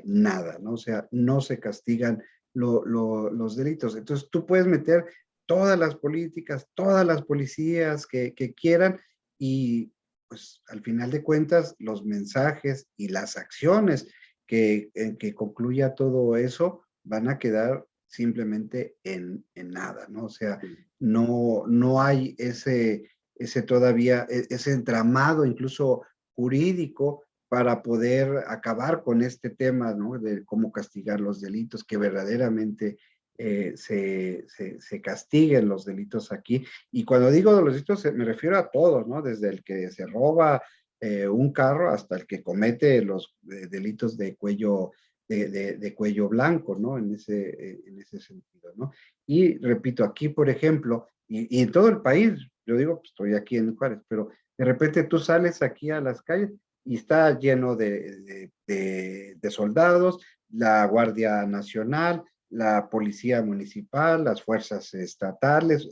nada, ¿no? O sea, no se castigan los delitos. Entonces, tú puedes meter todas las políticas, todas las policías que quieran y pues al final de cuentas los mensajes y las acciones que concluya todo eso van a quedar simplemente en nada, ¿no? O sea, no hay ese todavía, ese entramado incluso jurídico para poder acabar con este tema, ¿no? De cómo castigar los delitos, que verdaderamente se castiguen los delitos aquí. Y cuando digo de los delitos, me refiero a todos, ¿no? Desde el que se roba un carro hasta el que comete los delitos de cuello, de cuello blanco, ¿no? En ese sentido, ¿no? Y repito, aquí, por ejemplo, y en todo el país, yo digo, pues, estoy aquí en Juárez, pero de repente tú sales aquí a las calles y está lleno de soldados, la Guardia Nacional, la Policía Municipal, las fuerzas estatales,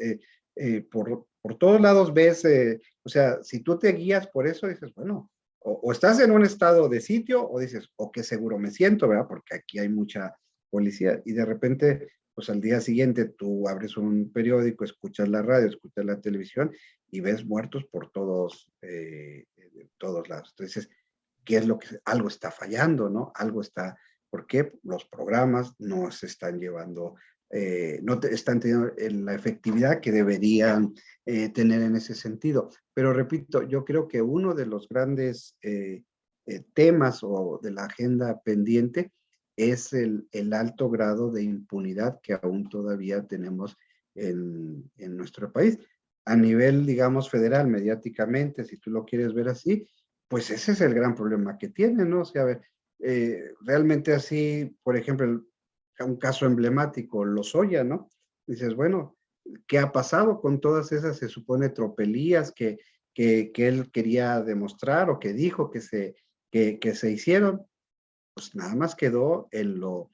por todos lados ves, o sea, si tú te guías por eso, dices, bueno, o estás en un estado de sitio, o dices, o qué seguro me siento, ¿verdad? Porque aquí hay mucha policía, y de repente, pues al día siguiente tú abres un periódico, escuchas la radio, escuchas la televisión, y ves muertos por todos lados. Entonces, ¿qué es lo que algo está fallando, no? Algo está, porque los programas no se están llevando, no están teniendo la efectividad que deberían tener en ese sentido. Pero repito, yo creo que uno de los grandes temas o de la agenda pendiente es el alto grado de impunidad que aún todavía tenemos en nuestro país. A nivel, digamos, federal, mediáticamente, si tú lo quieres ver así, pues ese es el gran problema que tiene, ¿no? O sea, a ver, realmente así, por ejemplo, un caso emblemático, Lozoya, ¿no? Dices, bueno, ¿qué ha pasado con todas esas, se supone, tropelías que él quería demostrar o que dijo que se hicieron? Pues nada más quedó en lo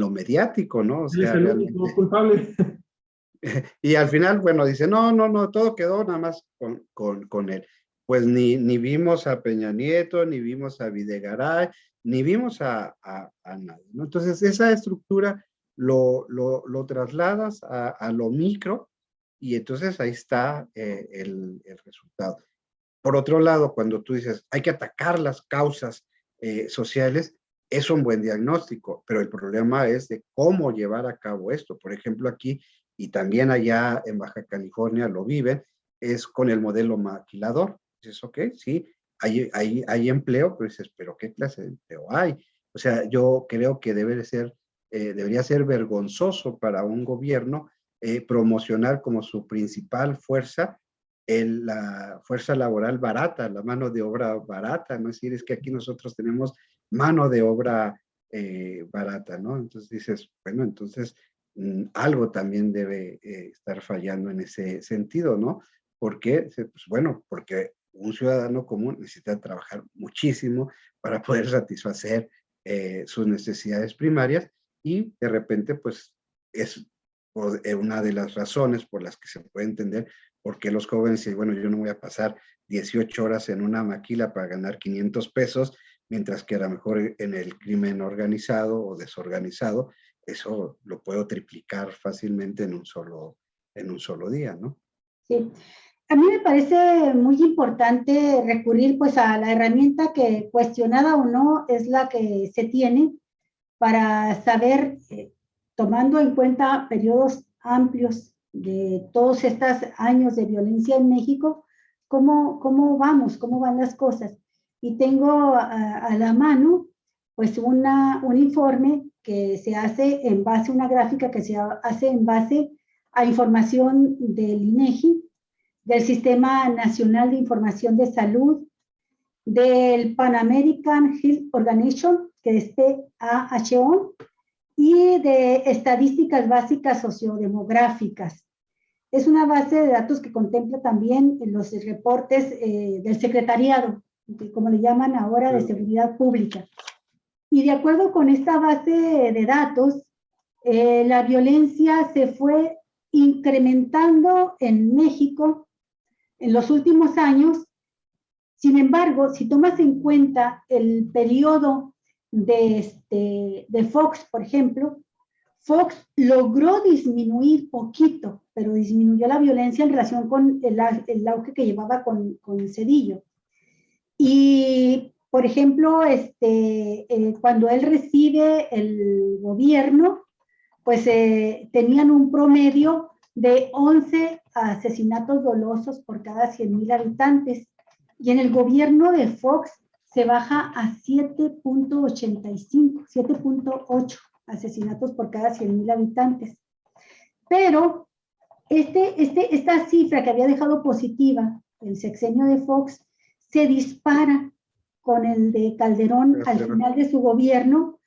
mediático, ¿no? O Él es sea, el único realmente. culpable. Y al final, bueno, dice, no, todo quedó nada más con él. Pues ni vimos a Peña Nieto, ni vimos a Videgaray, ni vimos a nadie, ¿no? Entonces, esa estructura lo trasladas a lo micro y entonces ahí está el resultado. Por otro lado, cuando tú dices, hay que atacar las causas sociales, es un buen diagnóstico, pero el problema es de cómo llevar a cabo esto. Por ejemplo, aquí y también allá en Baja California lo viven, es con el modelo maquilador. Dices, ok, sí, hay empleo, pero dices, pero ¿qué clase de empleo hay? O sea, yo creo que debería ser vergonzoso para un gobierno promocionar como su principal fuerza la fuerza laboral barata, la mano de obra barata, ¿no? Es decir, es que aquí nosotros tenemos mano de obra barata, ¿no? Entonces dices, bueno, entonces algo también debe estar fallando en ese sentido, ¿no? ¿Por qué? Pues bueno, porque un ciudadano común necesita trabajar muchísimo para poder satisfacer sus necesidades primarias y de repente, pues, es una de las razones por las que se puede entender por qué los jóvenes dicen, bueno, yo no voy a pasar 18 horas en una maquila para ganar 500 pesos, mientras que a lo mejor en el crimen organizado o desorganizado eso lo puedo triplicar fácilmente en un solo día, ¿no? Sí. A mí me parece muy importante recurrir pues a la herramienta que, cuestionada o no, es la que se tiene para saber, tomando en cuenta periodos amplios de todos estos años de violencia en México, cómo vamos, cómo van las cosas. Y tengo a la mano pues un informe que se hace en base, una gráfica que se hace en base a información del INEGI, del Sistema Nacional de Información de Salud, del Pan American Health Organization, que es PAHO, y de estadísticas básicas sociodemográficas. Es una base de datos que contempla también los reportes del secretariado, como le llaman ahora, de seguridad pública. Y de acuerdo con esta base de datos, la violencia se fue incrementando en México en los últimos años. Sin embargo, si tomas en cuenta el periodo de Fox, por ejemplo, Fox logró disminuir poquito, pero disminuyó la violencia en relación con el auge que llevaba con Cedillo. Y, por ejemplo, cuando él recibe el gobierno, pues tenían un promedio de 11 asesinatos dolosos por cada 100,000 habitantes. Y en el gobierno de Fox se baja a 7.85, 7.8 asesinatos por cada 100,000 habitantes. Pero esta cifra que había dejado positiva el sexenio de Fox se dispara con el de Calderón al final de su gobierno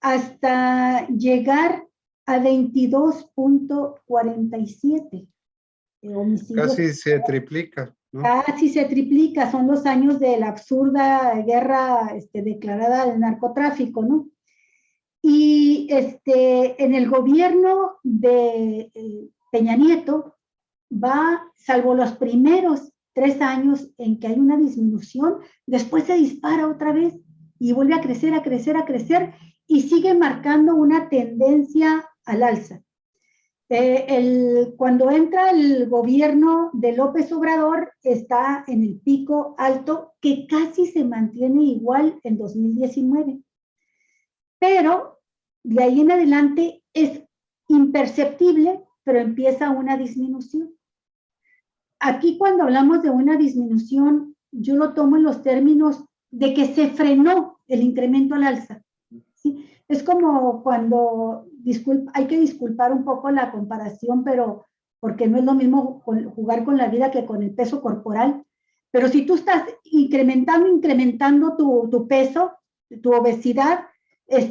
hasta llegar a 22.47 homicidios. Casi se triplica, ¿no? Casi se triplica, son los años de la absurda guerra declarada del narcotráfico, ¿no? Y en el gobierno de Peña Nieto va, salvo los primeros 3 años en que hay una disminución, después se dispara otra vez y vuelve a crecer, a crecer, a crecer, y sigue marcando una tendencia al alza. Cuando entra el gobierno de López Obrador, está en el pico alto que casi se mantiene igual en 2019. Pero de ahí en adelante es imperceptible, pero empieza una disminución. Aquí cuando hablamos de una disminución, yo lo tomo en los términos de que se frenó el incremento al alza. ¿Sí? Es como cuando, hay que disculpar un poco la comparación, pero porque no es lo mismo jugar con la vida que con el peso corporal. Pero si tú estás incrementando tu peso, tu obesidad,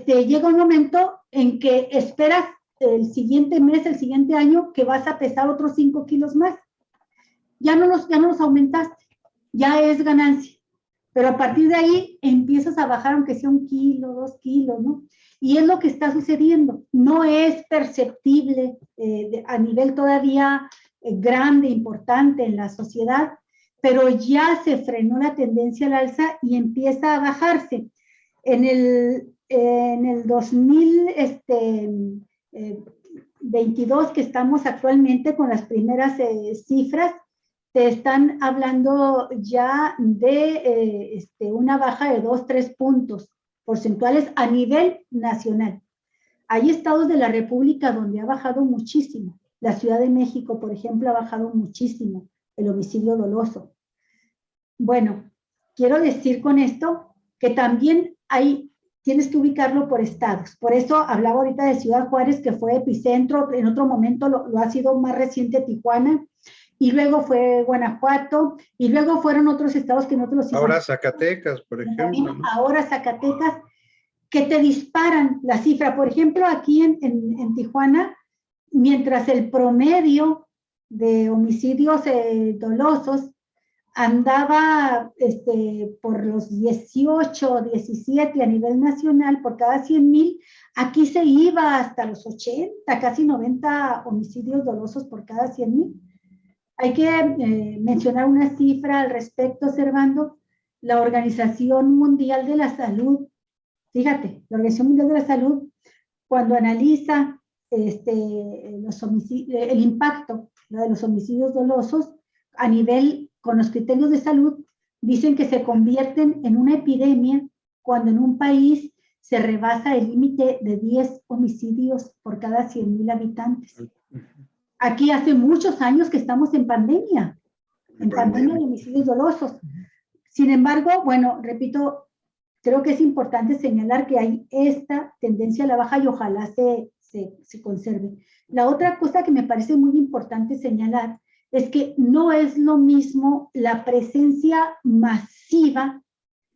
llega un momento en que esperas el siguiente mes, el siguiente año, que vas a pesar otros 5 kilos más. Ya no los aumentaste, ya es ganancia. Pero a partir de ahí empiezas a bajar, aunque sea 1 kilo, 2 kilos, ¿no? Y es lo que está sucediendo. No es perceptible a nivel todavía grande, importante en la sociedad, pero ya se frenó la tendencia al alza y empieza a bajarse. En el 2022 que estamos actualmente con las primeras cifras, te están hablando ya de una baja de 2-3 puntos porcentuales a nivel nacional. Hay estados de la República donde ha bajado muchísimo. La Ciudad de México, por ejemplo, ha bajado muchísimo el homicidio doloso. Bueno, quiero decir con esto que también tienes que ubicarlo por estados. Por eso hablaba ahorita de Ciudad Juárez, que fue epicentro, en otro momento lo ha sido más reciente Tijuana, y luego fue Guanajuato, y luego fueron otros estados que no te los iban. Ahora Zacatecas, por ejemplo, ¿no? Ahora Zacatecas, que te disparan la cifra. Por ejemplo, aquí en Tijuana, mientras el promedio de homicidios dolosos andaba por los 18, 17 a nivel nacional por cada 100,000, aquí se iba hasta los 80, casi 90 homicidios dolosos por cada 100,000. Hay que mencionar una cifra al respecto, Servando. La Organización Mundial de la Salud, fíjate, la Organización Mundial de la Salud cuando analiza el impacto de los homicidios dolosos a nivel, con los criterios de salud, dicen que se convierten en una epidemia cuando en un país se rebasa el límite de 10 homicidios por cada 100,000 habitantes. Aquí hace muchos años que estamos en pandemia de homicidios dolosos. Sin embargo, bueno, repito, creo que es importante señalar que hay esta tendencia a la baja y ojalá se conserve. La otra cosa que me parece muy importante señalar es que no es lo mismo la presencia masiva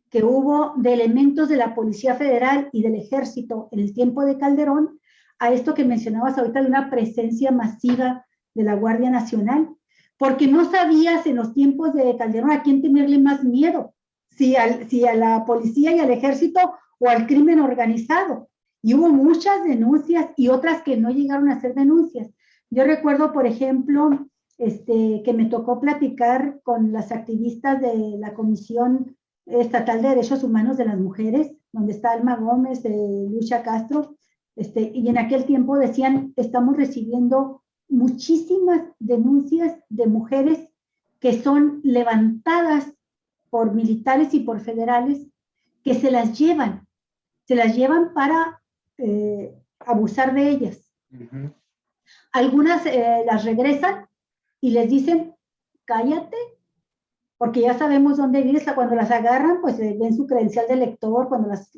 que hubo de elementos de la Policía Federal y del Ejército en el tiempo de Calderón, a esto que mencionabas ahorita de una presencia masiva de la Guardia Nacional, porque no sabías en los tiempos de Calderón a quién tenerle más miedo, si a la policía y al ejército o al crimen organizado. Y hubo muchas denuncias y otras que no llegaron a ser denuncias. Yo recuerdo, por ejemplo, que me tocó platicar con las activistas de la Comisión Estatal de Derechos Humanos de las Mujeres, donde está Alma Gómez, Lucha Castro, y en aquel tiempo decían, estamos recibiendo muchísimas denuncias de mujeres que son levantadas por militares y por federales, que se las llevan para abusar de ellas. Uh-huh. Algunas las regresan y les dicen, cállate, porque ya sabemos dónde vives. Cuando las agarran, pues ven su credencial de lector, cuando las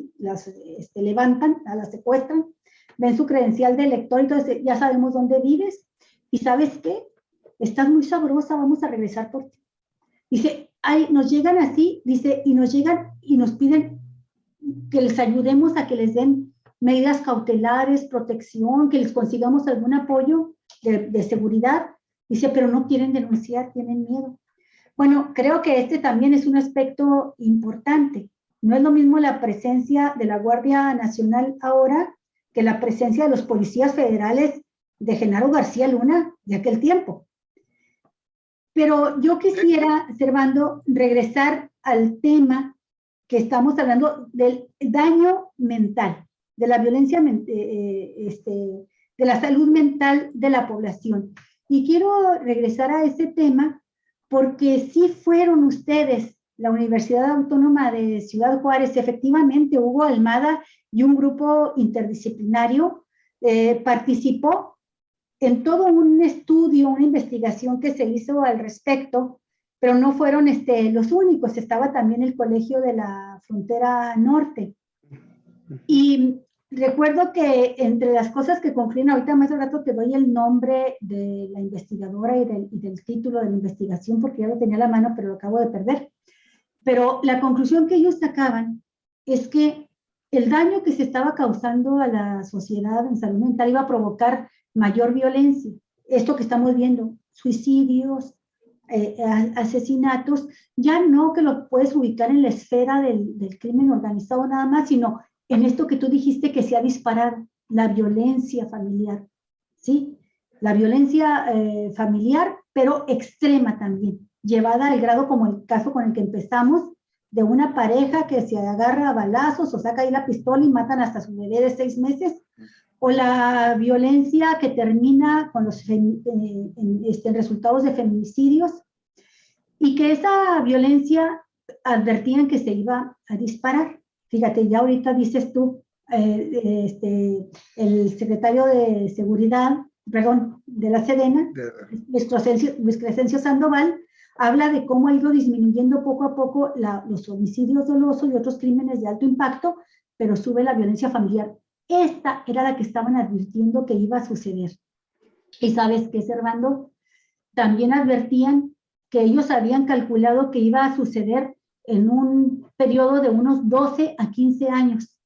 levantan, las secuestran, ven su credencial de lector, entonces ya sabemos dónde vives, y ¿sabes qué? Estás muy sabrosa, vamos a regresar por ti. Dice, nos llegan así, dice, y nos llegan y nos piden que les ayudemos a que les den medidas cautelares, protección, que les consigamos algún apoyo de seguridad. Dice, pero no quieren denunciar, tienen miedo. Bueno, creo que también es un aspecto importante. No es lo mismo la presencia de la Guardia Nacional ahora que la presencia de los policías federales de Genaro García Luna de aquel tiempo. Pero yo quisiera, Servando, regresar al tema que estamos hablando del daño mental, de la violencia, de la salud mental de la población. Y quiero regresar a ese tema porque sí fueron ustedes, la Universidad Autónoma de Ciudad Juárez, efectivamente Hugo Almada y un grupo interdisciplinario participó en todo un estudio, una investigación que se hizo al respecto, pero no fueron los únicos, estaba también el Colegio de la Frontera Norte. Y recuerdo que entre las cosas que concluyen, ahorita más de rato te doy el nombre de la investigadora y del título de la investigación, porque ya lo tenía a la mano, pero lo acabo de perder. Pero la conclusión que ellos sacaban es que el daño que se estaba causando a la sociedad en salud mental iba a provocar mayor violencia. Esto que estamos viendo, suicidios, asesinatos, ya no que lo puedes ubicar en la esfera del crimen organizado nada más, sino en esto que tú dijiste que se ha disparado, la violencia familiar, ¿sí? La violencia familiar, pero extrema también, llevada al grado como el caso con el que empezamos, de una pareja que se agarra a balazos o saca ahí la pistola y matan hasta su bebé de 6 meses, o la violencia que termina con los resultados de feminicidios, y que esa violencia advertían que se iba a disparar. Fíjate, ya ahorita dices tú, el secretario de Seguridad, perdón, de la Sedena, Luis Crescencio Sandoval, habla de cómo ha ido disminuyendo poco a poco los homicidios dolosos y otros crímenes de alto impacto, pero sube la violencia familiar. Esta era la que estaban advirtiendo que iba a suceder. ¿Y sabes qué, Servando? También advertían que ellos habían calculado que iba a suceder en un periodo de unos 12 a 15 años,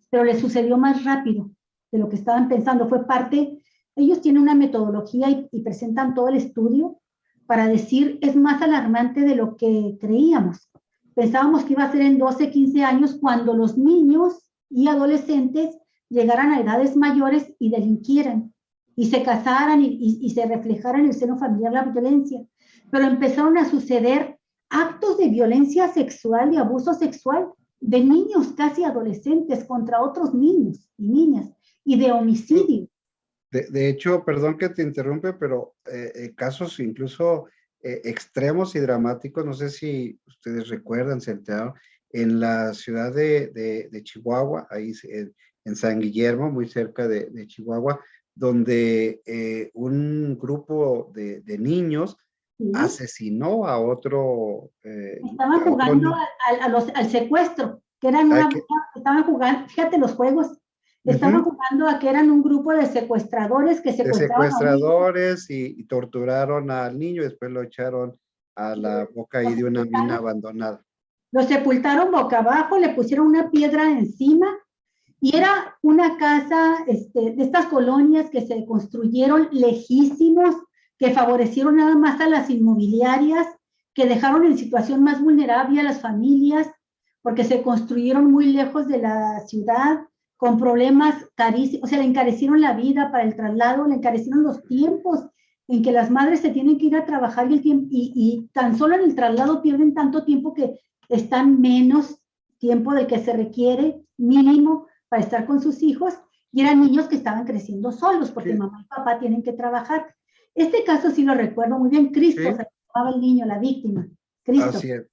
pero les sucedió más rápido de lo que estaban pensando. Fue parte, ellos tienen una metodología y presentan todo el estudio para decir, es más alarmante de lo que creíamos. Pensábamos que iba a ser en 12, 15 años cuando los niños y adolescentes llegaran a edades mayores y delinquieran, y se casaran y se reflejara en el seno familiar la violencia. Pero empezaron a suceder actos de violencia sexual y abuso sexual de niños casi adolescentes contra otros niños y niñas. y de homicidio. De hecho, perdón que te interrumpe, pero casos incluso extremos y dramáticos, no sé si ustedes recuerdan, se enteraron, en la ciudad de Chihuahua, ahí en San Guillermo, muy cerca de Chihuahua, donde un grupo de niños ¿Sí? asesinó a Estaban a otro jugando niño. al secuestro, que eran estaban jugando, fíjate los juegos, estaban Ujú. jugando a que eran un grupo de secuestradores que De secuestraban a un niño. secuestradores y torturaron al niño, después lo echaron a la boca ahí de una mina abandonada. Lo sepultaron boca abajo, le pusieron una piedra encima y era una casa de estas colonias que se construyeron lejísimos, que favorecieron nada más a las inmobiliarias, que dejaron en situación más vulnerable a las familias, porque se construyeron muy lejos de la ciudad, con problemas carísimos, o sea, le encarecieron la vida para el traslado, le encarecieron los tiempos en que las madres se tienen que ir a trabajar y tan solo en el traslado pierden tanto tiempo que están menos tiempo del que se requiere mínimo para estar con sus hijos, y eran niños que estaban creciendo solos porque Sí. mamá y papá tienen que trabajar. Este caso sí lo recuerdo muy bien. Cristo Sí. se llamaba el niño, la víctima. Cristo. Así es.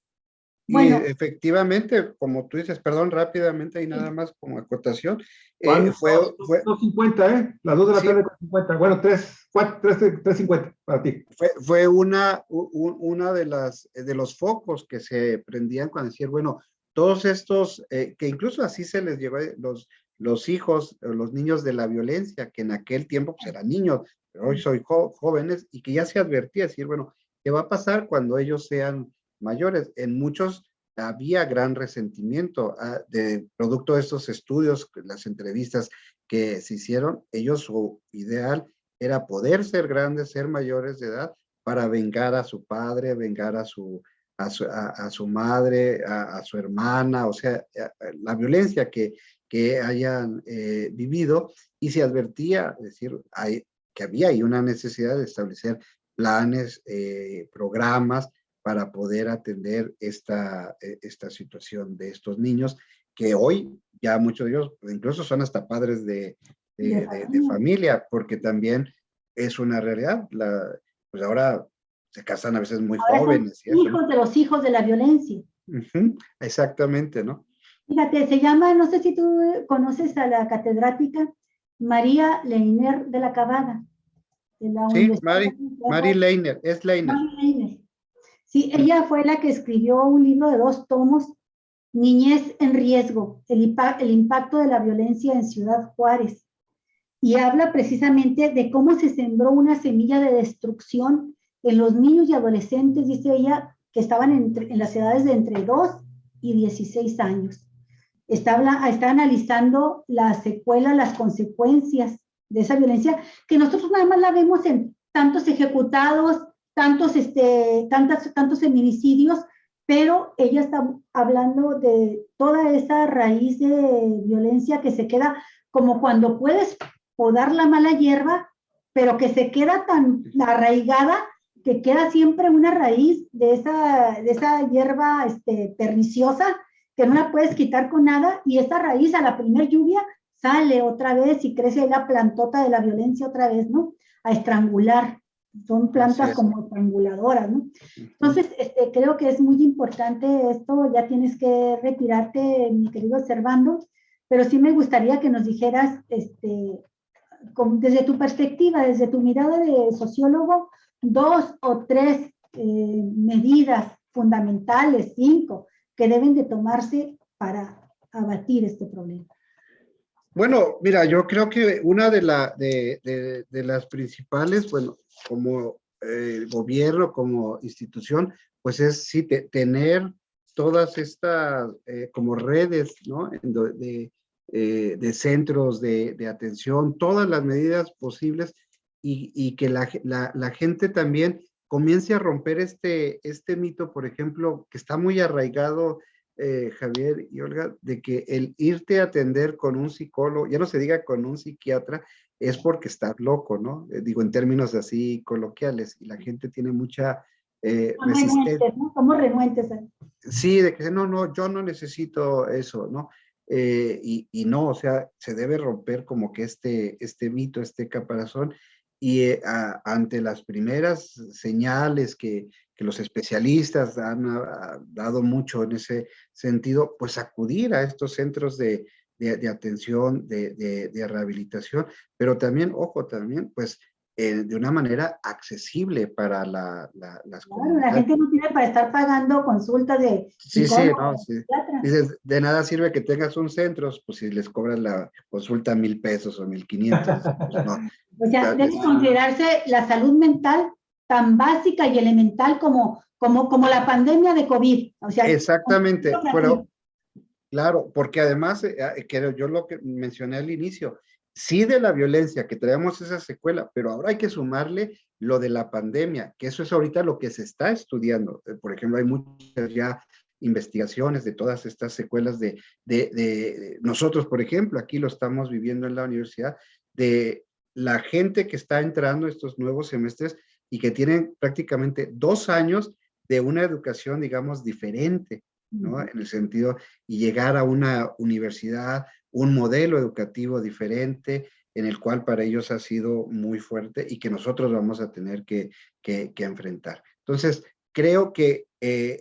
Y Bueno, efectivamente, como tú dices, perdón, rápidamente y nada más como acotación, Van fue, 2:50, ¿eh? Las 2 de la sí, tarde con 50. Bueno, 3:50 para ti. fue una de los focos que se prendían cuando decían, bueno, todos estos, que incluso así se les llevó los hijos, los niños de la violencia, que en aquel tiempo pues eran niños, pero hoy soy jóvenes, y que ya se advertía, decir, bueno, ¿qué va a pasar cuando ellos sean mayores? En muchos había gran resentimiento de producto de estos estudios, las entrevistas que se hicieron, ellos su ideal era poder ser grandes, ser mayores de edad, para vengar a su padre, vengar a su madre, a su hermana, o sea, la violencia que hayan vivido, y se advertía, es decir, que había ahí una necesidad de establecer planes, programas para poder atender esta situación de estos niños, que hoy ya muchos de ellos incluso son hasta padres de familia, porque también es una realidad. Pues ahora se casan a veces muy ahora son jóvenes y eso, ¿no? hijos de los hijos de la violencia. Exactamente, ¿no? Fíjate, se llama, no sé si tú conoces a la catedrática María Leiner de la Cabada, de la Sí, Universidad de Mary Santiago. Leiner, es Leiner. María Leiner. Sí, ella fue la que escribió un libro de 2 tomos, Niñez en Riesgo, el impacto de la violencia en Ciudad Juárez. Y habla precisamente de cómo se sembró una semilla de destrucción en los niños y adolescentes, dice ella, que estaban en las edades de entre 2 y 16 años. Está analizando las secuelas, las consecuencias de esa violencia, que nosotros nada más la vemos en tantos ejecutados, tantos feminicidios, pero ella está hablando de toda esa raíz de violencia que se queda como cuando puedes podar la mala hierba, pero que se queda tan arraigada que queda siempre una raíz de esa hierba perniciosa que no la puedes quitar con nada, y esa raíz a la primer lluvia sale otra vez y crece la plantota de la violencia otra vez, ¿no? A estrangular. Son plantas como estranguladoras, ¿no? Entonces, creo que es muy importante esto. Ya tienes que retirarte, mi querido Servando, pero sí me gustaría que nos dijeras, desde tu perspectiva, desde tu mirada de sociólogo, 2 o 3 medidas fundamentales, 5, que deben de tomarse para abatir este problema. Bueno, mira, yo creo que una de las principales, bueno, como gobierno, como institución, pues es sí tener todas estas como redes, ¿no? De centros de atención, todas las medidas posibles, y que la gente también comience a romper este mito, por ejemplo, que está muy arraigado, Javier y Olga, de que el irte a atender con un psicólogo, ya no se diga con un psiquiatra, es porque estás loco, ¿no? Digo, en términos así coloquiales, y la gente tiene mucha resistencia. ¿No? Somos renuentes. Sí, de que no, yo no necesito eso, ¿no? y no, o sea, se debe romper como que este mito, este caparazón, y ante las primeras señales que los especialistas han dado mucho en ese sentido, pues acudir a estos centros de atención, de rehabilitación, pero también, ojo, también, pues, de una manera accesible para las Claro, la comunidades. gente no tiene para estar pagando consultas de Sí, psicólogo, no, sí. psiquiatra. Dices, de nada sirve que tengas un centro, pues si les cobras la consulta 1,000 pesos o 1,500, pues no. O sea, Ya, debe considerarse la salud mental tan básica y elemental como la pandemia de COVID. O sea, exactamente, pero claro, porque además, que yo lo que mencioné al inicio, sí de la violencia, que traemos esa secuela, pero ahora hay que sumarle lo de la pandemia, que eso es ahorita lo que se está estudiando. Por ejemplo, hay muchas ya investigaciones de todas estas secuelas de nosotros, por ejemplo, aquí lo estamos viviendo en la universidad, de la gente que está entrando estos nuevos semestres y que tienen prácticamente 2 años de una educación, digamos, diferente, ¿no? En el sentido, y llegar a una universidad, un modelo educativo diferente, en el cual para ellos ha sido muy fuerte y que nosotros vamos a tener que enfrentar. Entonces, creo que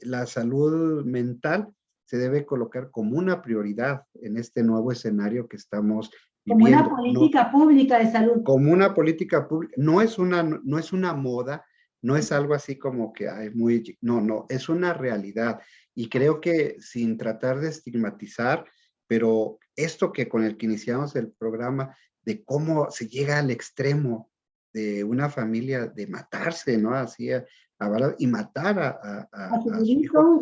la salud mental se debe colocar como una prioridad en este nuevo escenario que estamos viviendo. Como una política pública de salud. Como una política pública, no es una moda, no es algo así como que hay muy, no, es una realidad. Y creo que sin tratar de estigmatizar, pero esto que con el que iniciamos el programa, de cómo se llega al extremo de una familia de matarse, ¿no? Así y matar a su hijo,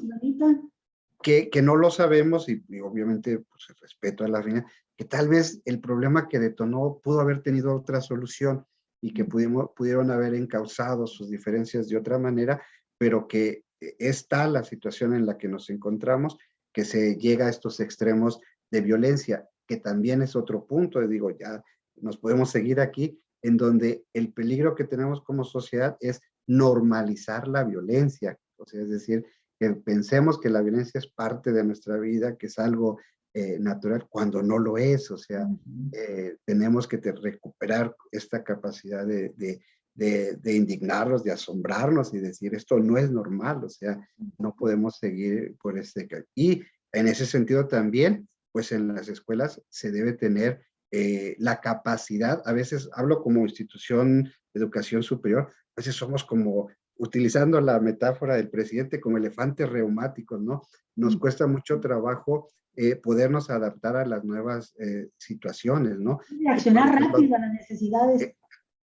que no lo sabemos y obviamente pues el respeto a la familia, que tal vez el problema que detonó pudo haber tenido otra solución y que pudieron haber encauzado sus diferencias de otra manera, pero que es tal la situación en la que nos encontramos que se llega a estos extremos de violencia, que también es otro punto, digo, ya nos podemos seguir aquí, en donde el peligro que tenemos como sociedad es normalizar la violencia, o sea, es decir, que pensemos que la violencia es parte de nuestra vida, que es algo natural, cuando no lo es, o sea, tenemos que recuperar esta capacidad de indignarnos, de asombrarnos y decir, esto no es normal, o sea, no podemos seguir por este camino. Y en ese sentido también, pues en las escuelas se debe tener la capacidad, a veces hablo como institución de educación superior, a veces somos como, utilizando la metáfora del presidente, como elefantes reumáticos, ¿no? Nos cuesta mucho trabajo podernos adaptar a las nuevas situaciones, ¿no? Reaccionar rápido a las necesidades.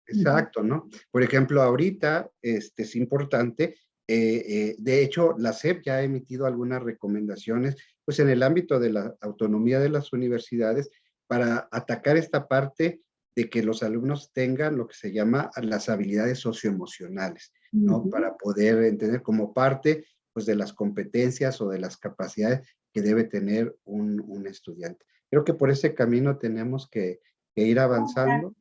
Exacto, ¿no? Por ejemplo, ahorita es importante, de hecho, la SEP ya ha emitido algunas recomendaciones, pues en el ámbito de la autonomía de las universidades, para atacar esta parte de que los alumnos tengan lo que se llama las habilidades socioemocionales, ¿no? Para poder entender como parte, pues, de las competencias o de las capacidades que debe tener un estudiante. Creo que por ese camino tenemos que ir avanzando.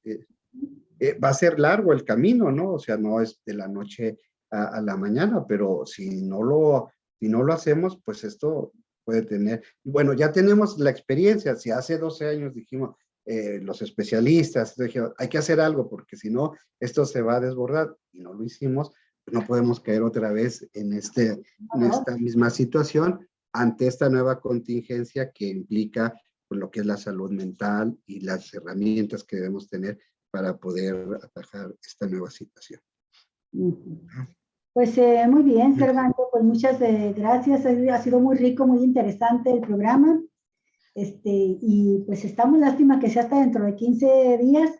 Va a ser largo el camino, ¿no? O sea, no es de la noche a la mañana, pero si no lo hacemos, pues esto puede tener, bueno, ya tenemos la experiencia, si hace 12 años dijimos, los especialistas, dijeron, hay que hacer algo, porque si no, esto se va a desbordar, y no lo hicimos, pues no podemos caer otra vez en esta misma situación, ante esta nueva contingencia que implica pues, lo que es la salud mental y las herramientas que debemos tener para poder atajar esta nueva situación. Pues muy bien, Servando, pues muchas gracias, ha sido muy rico, muy interesante el programa, y pues estamos, lástima que sea hasta dentro de 15 días,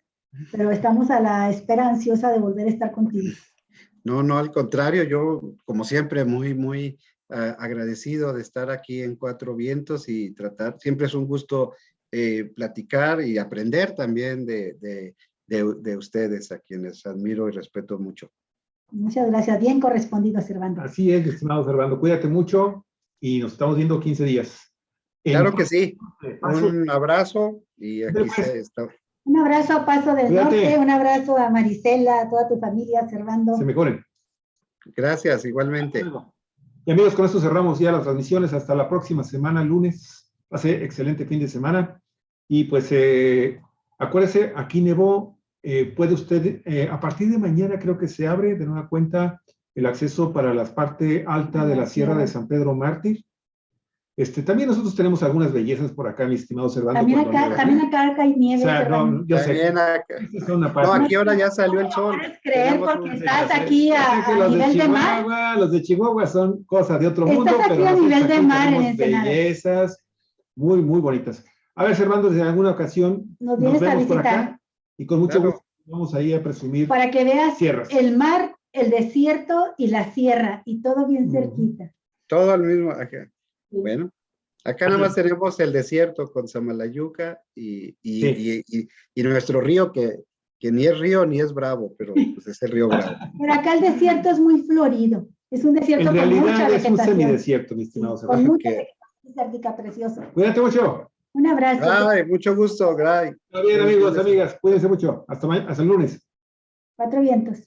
pero estamos a la espera ansiosa de volver a estar contigo. No, al contrario, yo como siempre muy agradecido de estar aquí en Cuatro Vientos y tratar, siempre es un gusto platicar y aprender también de ustedes, a quienes admiro y respeto mucho. Muchas gracias, bien correspondido, Servando. Así es, estimado Servando, cuídate mucho y nos estamos viendo 15 días. Claro que sí, un abrazo y aquí se está. Un abrazo a Paso del Norte, un abrazo a Marisela, a toda tu familia, Servando. Se mejoren. Gracias, igualmente. Y amigos, con esto cerramos ya las transmisiones. Hasta la próxima semana, lunes. Pase excelente fin de semana. Y pues acuérdese, aquí nevó. Puede usted, a partir de mañana creo que se abre de nueva cuenta el acceso para la parte alta de la Sierra de San Pedro Mártir. También nosotros tenemos algunas bellezas por acá, mi estimado Servando. También acá hay nieve. O sea, no, yo sé. No, aquí ahora ya salió el sol. ¿Puedes creer porque estás aquí a nivel de mar? Los de Chihuahua son cosas de otro mundo, estás aquí pero a nivel de mar en tenemos Ensenada. bellezas muy, muy bonitas. A ver, Servando, en alguna ocasión nos vienes a vemos por visitar. acá y con mucho gusto vamos ahí a presumir para que veas sierras. El mar, el desierto y la sierra, y todo bien cerquita. Todo al mismo. Acá. Bueno, acá nada más tenemos el desierto con Samalayuca y nuestro río que ni es río ni es bravo, pero pues es el río Bravo. Pero acá el desierto es muy florido. Es un desierto en con mucha realidad es un vegetación. semidesierto, mi estimado Servando. Con mucha vegetación precioso. Cuídate mucho. Un abrazo. Ay, mucho gusto, Gray. Está bien, amigos, amigas. Cuídense mucho. Hasta el lunes. 4 vientos.